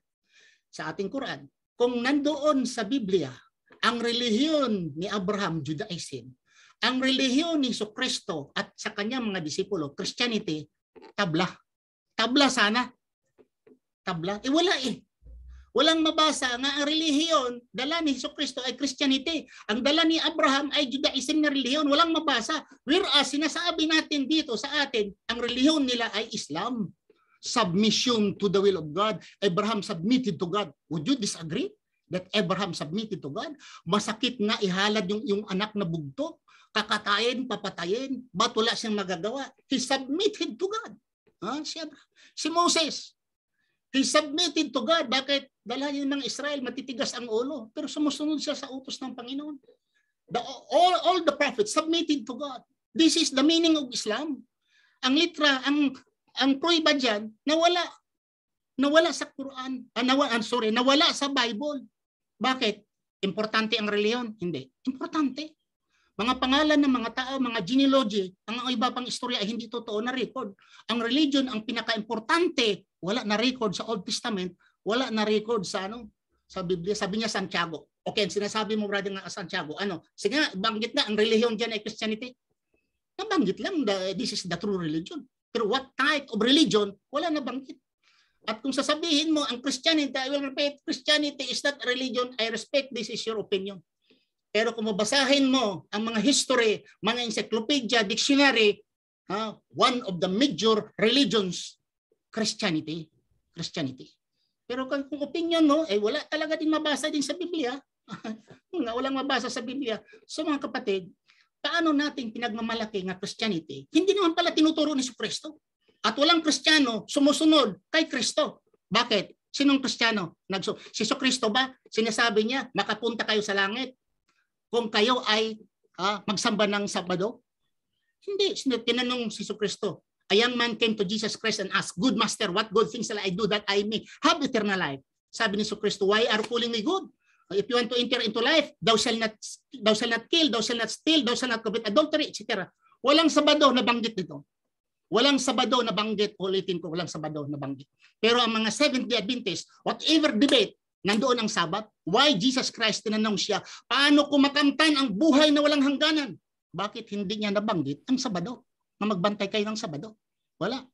C: Sa ating Quran. Kung nandoon sa Biblia, ang relihiyon ni Abraham, Judaism, ang relihiyon ni Jesucristo at sa kanyang mga disipulo, Christianity, tabla. Tabla sana. Tabla. Wala eh. Walang mabasa nga ang relihiyon, dala ni Jesucristo ay Christianity. Ang dala ni Abraham ay Judaism na relihiyon. Walang mabasa. Whereas sinasabi natin dito sa atin, ang relihiyon nila ay Islam. Submission to the will of God. Abraham submitted to God. Would you disagree that Abraham submitted to God? Masakit nga ihalad yung anak na bugto. Kakatayin, papatayin. Ba't wala siyang magagawa? He submitted to God. Si Moses, he submitted to God. Bakit? Dala yun ng Israel, matitigas ang ulo. Pero sumusunod siya sa utos ng Panginoon. All the prophets submitted to God. This is the meaning of Islam. Ang litra, ang pruiba dyan, nawala sa Quran. Nawala sa Bible. Bakit? Importante ang reliyon? Hindi. Importante. Mga pangalan ng mga tao, mga genealogy, ang iba pang istorya ay hindi totoo na record. Ang religion, ang pinaka-importante, wala na record sa Old Testament, wala na record sa Biblia. Sabi niya Santiago. Okay, sinasabi mo brother nga Santiago. Sige nga, banggit na ang relihiyon diyan ay Christianity. Nabanggit lang, this is the true religion. Pero what type of religion, wala na banggit. At kung sasabihin mo ang Christianity, I will repeat, Christianity is not a religion. I respect, this is your opinion. Pero kung mabasahin mo ang mga history, mga encyclopedia, dictionary, one of the major religions, Christianity. Pero kung opinion mo, wala talaga din mabasa din sa Biblia. Walang mabasa sa Biblia. So mga kapatid, paano natin pinagmamalaki nga Christianity? Hindi naman pala tinuturo ni Jesucristo. At walang Kristiyano sumusunod kay Kristo. Bakit? Sinong Kristiyano? Si Jesucristo ba? Sinasabi niya, makapunta kayo sa langit kung kayo ay magsamba ng Sabado? Hindi. Tinanong si Jesucristo, a young man came to Jesus Christ and asked, "Good master, what good things shall I do that I may have eternal life?" Sabi ni Jesucristo, "Why are you calling me good? If you want to enter into life, thou shall not kill, thou shall not steal, thou shall not commit adultery, etc." Walang Sabado na banggit dito. Walang Sabado na banggit. Ulitin ko, walang Sabado na banggit. Pero ang mga Seventh-day Adventist, whatever debate, nandoon ang Sabat. Why Jesus Christ, tinanong siya, paano kumakamtan ang buhay na walang hangganan? Bakit hindi niya nabanggit ang Sabado? Na magbantay kayo ng Sabado? Wala.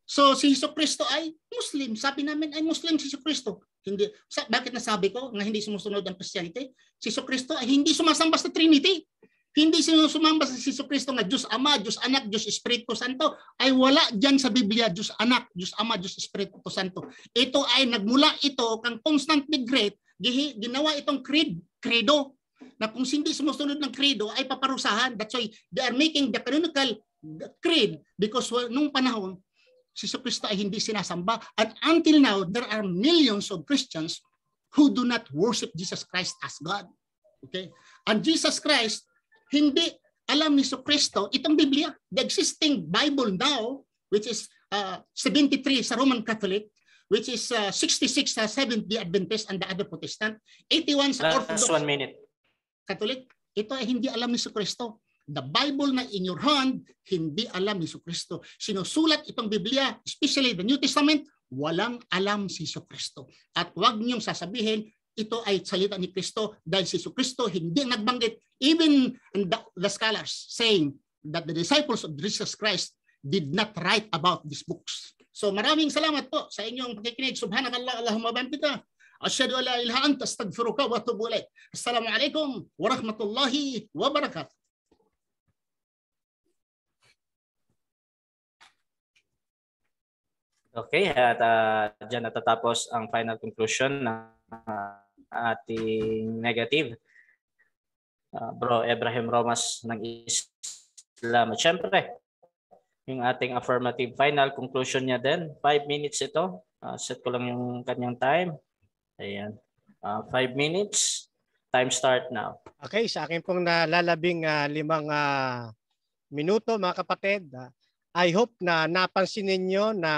C: So si Jesucristo ay Muslim. Sabi namin ay Muslim si Jesucristo. Hindi. Bakit nasabi ko na hindi sumusunod ang Christianity? Si Jesucristo ay hindi sumasamba sa Trinity. Hindi sumamba sa Jesucristo nga Diyos Ama, Diyos Anak, Diyos Espiritu Santo. Ay wala dyan sa Biblia, Diyos Anak, Diyos Ama, Diyos Espiritu Santo. Ito ay nagmula ito kang constantly great, ginawa itong credo, na kung hindi sumusunod ng credo ay paparusahan. That's why they are making the canonical creed because nung panahon, si Jesucristo ay hindi sinasamba. And until now, there are millions of Christians who do not worship Jesus Christ as God. Okay? And Jesus Christ, hindi alam ni Jesucristo itong Biblia, the existing Bible now, which is 73 sa Roman Catholic, which is 66 sa Seventh-day Adventist and the other Protestant, 81 sa Orthodox Catholic, ito ay hindi alam ni Jesucristo. The Bible na in your hand, hindi alam ni Jesucristo. Sinusulat itong Biblia, especially the New Testament, walang alam si Jesucristo. At huwag niyong sasabihin, ito ay salita ni Kristo dahil si Jesucristo hindi nagbanggit. Even the scholars saying that the disciples of Jesus Christ did not write about these books. So maraming salamat po sa inyong pakikinig. Subhanakallah, Allahumma bampita. Asyhadu an la ilaha illa anta astaghfiruka wa atubu ilaik. Assalamualaikum warahmatullahi wabarakatuh.
A: Okay, at dyan natatapos ang final conclusion ng ating negative. Bro Ibrahim Romas ng Islam. At syempre, yung ating affirmative final conclusion niya din, 5 minutes ito. Set ko lang yung kanyang time. Ayan. 5 minutes. Time start now.
B: Okay, sa akin pong nalalabing 5 minuto mga kapatid. I hope na napansin ninyo na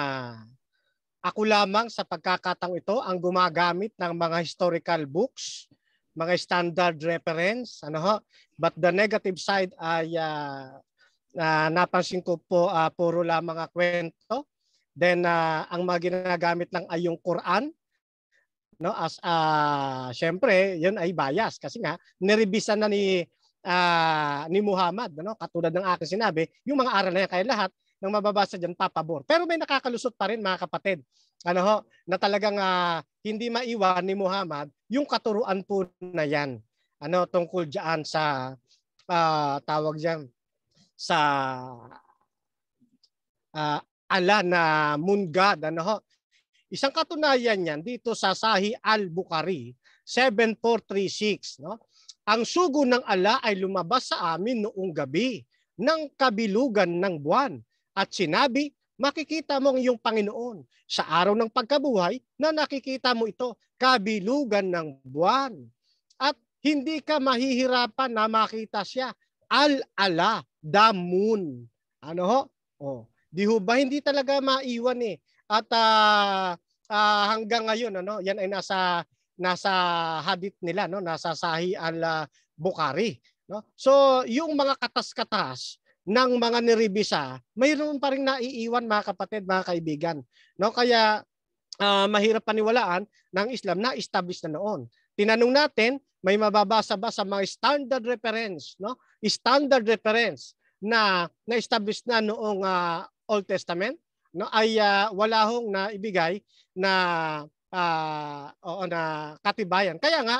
B: ako lamang sa pagkakataong ito ang gumagamit ng mga historical books, mga standard reference, but the negative side ay napansin ko po puro lamang mga kwento. Then ang mga ginagamit lang ay yung Quran, as syempre yun ay bias kasi nga nirebisan na ni Muhammad, katulad ng aking sinabi, yung mga aral na yan, kaya lahat ng mababasa diyan papabor. Pero may nakakalusot pa rin mga kapatid. Na talagang hindi maiwan ni Muhammad yung katuruan po na yan. Tungkol diyan sa tawag diyan sa ala na moon god, Isang katunayan niyan dito sa Sahih al-Bukhari 7436, Ang sugo ng ala ay lumabas sa amin noong gabi ng kabilugan ng buwan at sinabi, makikita mo ang iyong Panginoon sa araw ng pagkabuhay na nakikita mo ito, kabilugan ng buwan. At hindi ka mahihirapan na makita siya. Al-ala, the moon. Di ho ba hindi talaga maiwan eh. At hanggang ngayon yan ay nasa hadith nila, nasa Sahih al-Bukhari, So yung mga katas-katas ng mga niribisa, mayroon pa rin naiiwan mga kapatid, mga kaibigan. Kaya mahirap paniwalaan ng Islam na established na noon. Tinanong natin, may mababasa ba sa mga standard reference, standard reference na na-establish na noong Old Testament, ay wala hong naibigay na na katibayan. Kaya nga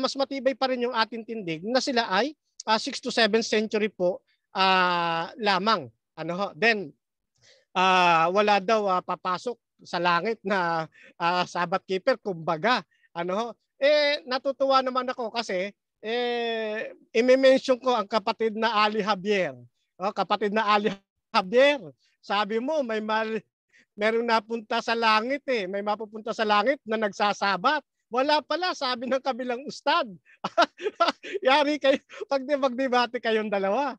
B: mas matibay pa rin yung ating tindig na sila ay 6 to 7th century po lamang. Then wala daw papasok sa langit na Sabbath keeper, kumbaga. Natutuwa naman ako kasi i-mention ko ang kapatid na Ali Javier. Kapatid na Ali Javier, sabi mo meron napunta sa langit may mapupunta sa langit na nagsasabat. Wala pala, sabi ng kabilang ustad. Yari kayo, magdebate kayong dalawa.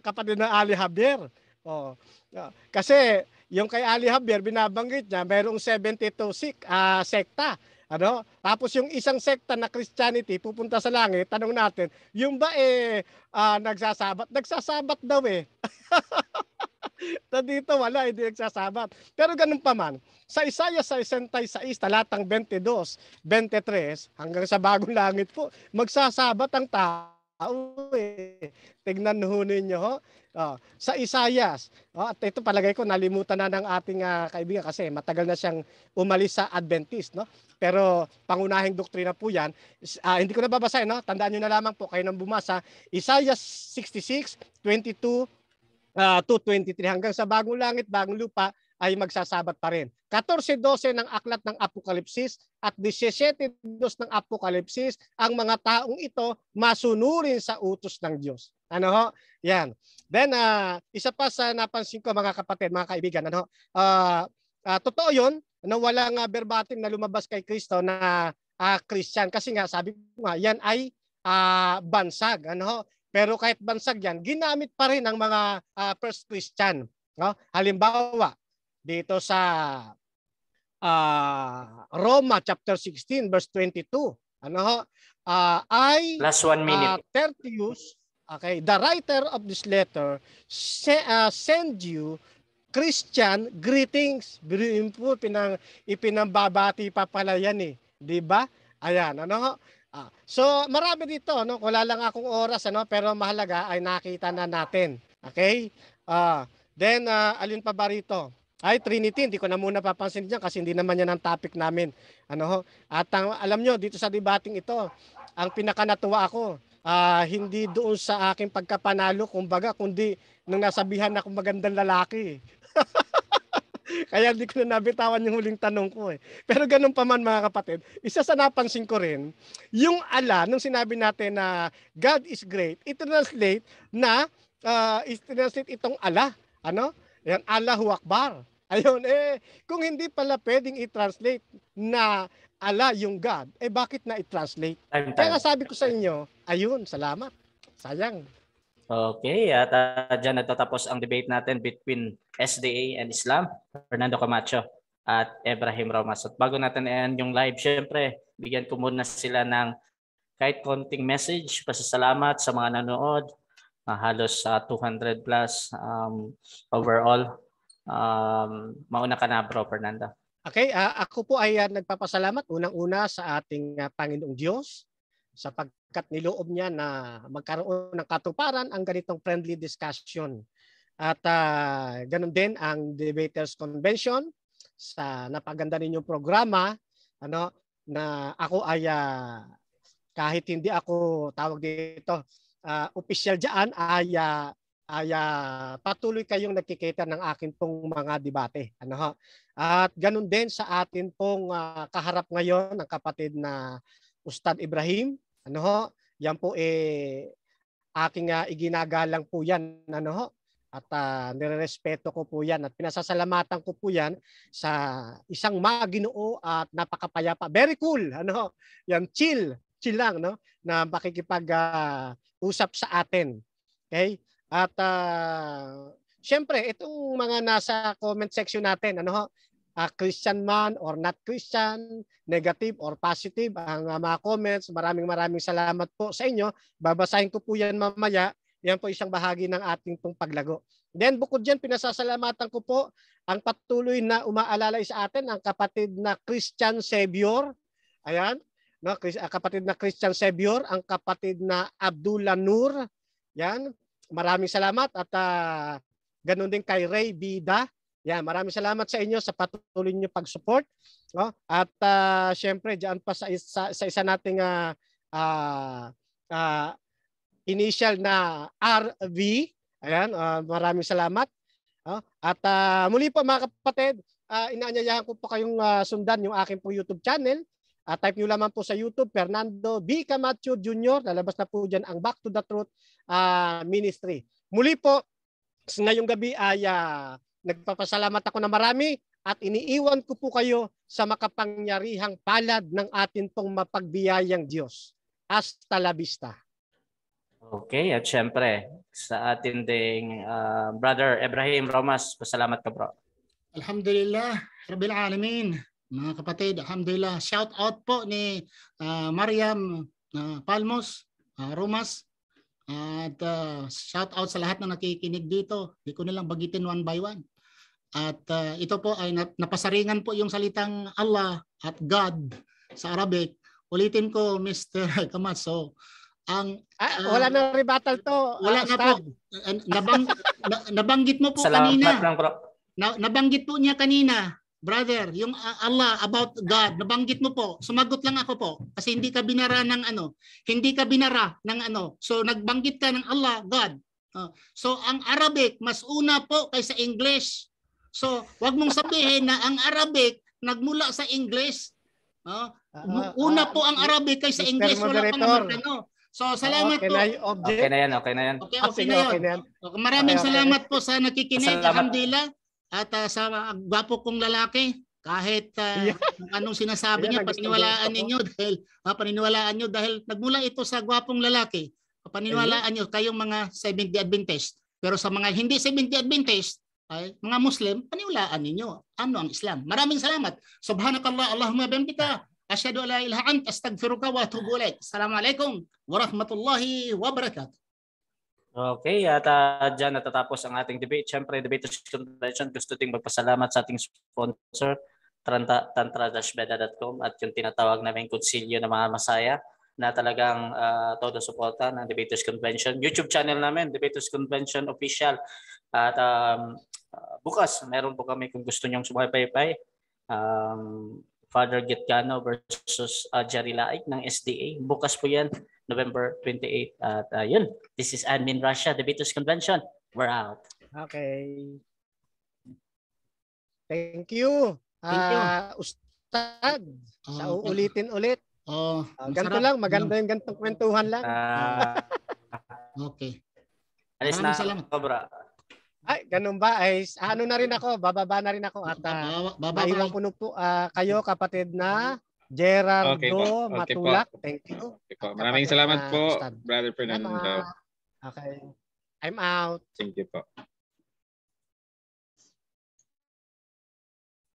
B: Kapatid na Ali Javier. Kasi yung kay Ali Javier, binabanggit niya, mayroong 72 sekta. Tapos yung isang sekta na Christianity, pupunta sa langit, tanong natin, yung ba nagsasabat? Nagsasabat daw Dito wala, hindi nagsasabat. Pero ganun pa man, sa Isaiah 66, talatang 22, 23, hanggang sa bagong langit po, magsasabat ang tao. Tignan ho ninyo. Sa Isaiah, at ito palagay ko nalimutan na ng ating kaibigan kasi matagal na siyang umalis sa Adventist. Pero pangunahing doktrina po yan. Hindi ko na babasahin. Tandaan nyo na lamang po, kayo nang bumasa. Isaiah 66, 22, 2:23 hanggang sa bagong langit, bagong lupa ay magsasabat pa rin. 14:12 ng aklat ng Apokalipsis at 17:2 ng Apokalipsis, ang mga taong ito masunurin sa utos ng Diyos. Yan. Then isa pa sa napansin ko mga kapatid, mga kaibigan, totoo 'yon na walang verbatim na lumabas kay Kristo na Christian kasi nga sabi ko nga yan ay bansag, Pero kahit bansag yan, ginamit pa rin ng mga first Christian. Halimbawa, dito sa Roma chapter 16 verse 22, I
A: last 1 minute.
B: Tertius, the writer of this letter send you Christian greetings. Biruin po, ipinambabati pa pala yan di ba? Ayan, so marami dito, wala lang akong oras, pero mahalaga ay nakita na natin. Okay? Then alin pa ba rito? Ay, Trinity, hindi ko na muna papansin dyan kasi hindi naman yan ang topic namin. Ano ho? At alam nyo, dito sa debating ito, ang pinakanatuwa ako, hindi doon sa aking pagkapanalo, kumbaga, kundi nung nasabihan ako magandang lalaki. Kaya hindi ko na nabitawan yung huling tanong ko eh. Pero ganun pa man mga kapatid, isa sa napansin ko rin, yung ala, nung sinabi natin na God is great, i-translate na, i-translate itong ala, ano? Yan, Allahu Akbar. Ayun, kung hindi pala pwedeng i-translate na ala yung God, bakit na i-translate? Kaya nga sabi ko sa inyo, ayun, salamat. Sayang.
A: Okay, at dyan natatapos ang debate natin between SDA and Islam, Fernando Camacho at Ibrahim Romas. At bago natin i-end yung live, syempre, bigyan ko muna sila ng kahit konting message, pasasalamat sa mga nanood, halos 200 plus overall. Mauna ka na bro, Fernando.
B: Okay, ako po ay nagpapasalamat unang-una sa ating Panginoong Diyos sapagkat niloob niya na magkaroon ng katuparan ang ganitong friendly discussion. At ganun din ang Debaters Convention sa napaganda ninyong programa, ano, na ako ay kahit hindi ako tawag dito official diyan ay patuloy kayong nagkikita ng akin pong mga debate. Ano ho? At ganun din sa atin pong kaharap ngayon ng kapatid na Ustad Ibrahim. Ano ho? Yan po aking iginagalang po yan. Ano ho? At nirerespeto ko po yan at pinasasalamatan ko po yan sa isang maginoo at napakapayapa. Very cool. Ano? Yan, chill lang, no? Na makikipag-usap sa atin. Okay? At syempre, itong mga nasa comment section natin, ano ho? Christian man or not Christian, negative or positive, ang mga comments, maraming salamat po sa inyo. Babasahin ko po yan mamaya. Yan po isang bahagi ng ating pong paglago. Then bukod dyan, pinasasalamatan ko po ang patuloy na umaalalay sa atin, ang kapatid na Christian Savior. Ayan, no? Kapatid na Christian Savior, ang kapatid na Abdullah Nur. Yan, maraming salamat at ganun din kay Ray Bida. Yan, maraming salamat sa inyo sa patuloy niyo pag-support. No? At syempre, diyan pa sa isa nating initial na RV. Ayan, maraming salamat. At muli po mga kapatid, inaanyayahan ko po kayong sundan yung aking po YouTube channel. Type nyo lamang po sa YouTube, Fernando B. Camacho Jr. Lalabas na po dyan ang Back to the Truth Ministry. Muli po, ngayong gabi ay nagpapasalamat ako na marami at iniiwan ko po kayo sa makapangyarihang palad ng atin pong mapagbiyayang Diyos. Hasta la vista.
A: Okay, at syempre sa atin ding Brother Ibrahim Romas, pasalamat ka bro.
C: Alhamdulillah, Rabbil Alamin. Mga kapatid, alhamdulillah. Shout out po ni Mariam Palmos, Romas. At shout out sa lahat na nakikinig dito. Hindi ko nilang bagitin one by one. At ito po ay napasaringan po yung salitang Allah at God sa Arabic. Ulitin ko, Mr. Camacho.
B: Wala na rebuttal to.
C: Wala na po. Nabanggit mo po
A: salamat
C: kanina.
A: Lang, bro.
C: Nabanggit po niya kanina, brother, yung Allah about God. Nabanggit mo po. Sumagot lang ako po kasi hindi ka binara ng ano. Hindi ka binara ng ano. So nagbanggit ka ng Allah, God. So ang Arabic mas una po kaysa English. So wag mong sabihin na ang Arabic nagmula sa English. Una po ang Arabic kaysa English. Wala pang ano. So salamat po.
A: Okay na yan.
C: Okay na yan. Maraming salamat po sa nakikinig. Alhamdulillah. At sa gwapo kong lalaki, kahit anong sinasabi niya, paniniwalaan niyo dahil nagmula ito sa gwapong lalaki. Paniniwalaan niyo kayong mga Seventh-day Adventist. Pero sa mga hindi Seventh-day Adventist, ay mga Muslim, paniwalaan ninyo ano ang Islam. Maraming salamat. Subhanakallah, Allahumma bihamdika, asyhadu an la ilaha illa anta, astaghfiruka wa atubu ilaik. Assalamualaikum warahmatullahi wabarakatuh.
A: Okay, at dyan natatapos ang ating debate. Siyempre, Debaters Convention, gusto ting magpasalamat sa ating sponsor, tantra-beda.com at yung tinatawag namin konsilyo ng mga masaya na talagang todo suporta ng Debaters Convention. YouTube channel namin, Debaters Convention Official. At bukas meron po kami kung gusto nyong sumaybay. Father Gitcano versus Jerry Laik ng SDA. Bukas po yan, November 28. At yun, this is Admin Russia, Debaters Convention. We're out.
B: Okay. Thank you.
C: Thank you.
B: Ustad, sa uulitin ulit. Ganito
C: masarap.
B: lang, maganda yung gantong kwentuhan lang.
C: Okay.
A: Alis
C: Maraming
A: na
C: salamat.
A: Cobra.
B: Ay, ganun ba? Ay, ano na rin ako, bababa na rin ako at maiwan ko po kayo kapatid na Gerardo
E: Okay po.
B: Matulak. Thank you.
E: Okay po. Maraming salamat po,
B: Ustad.
E: Brother Fernando.
B: Okay. I'm out.
E: Thank you po.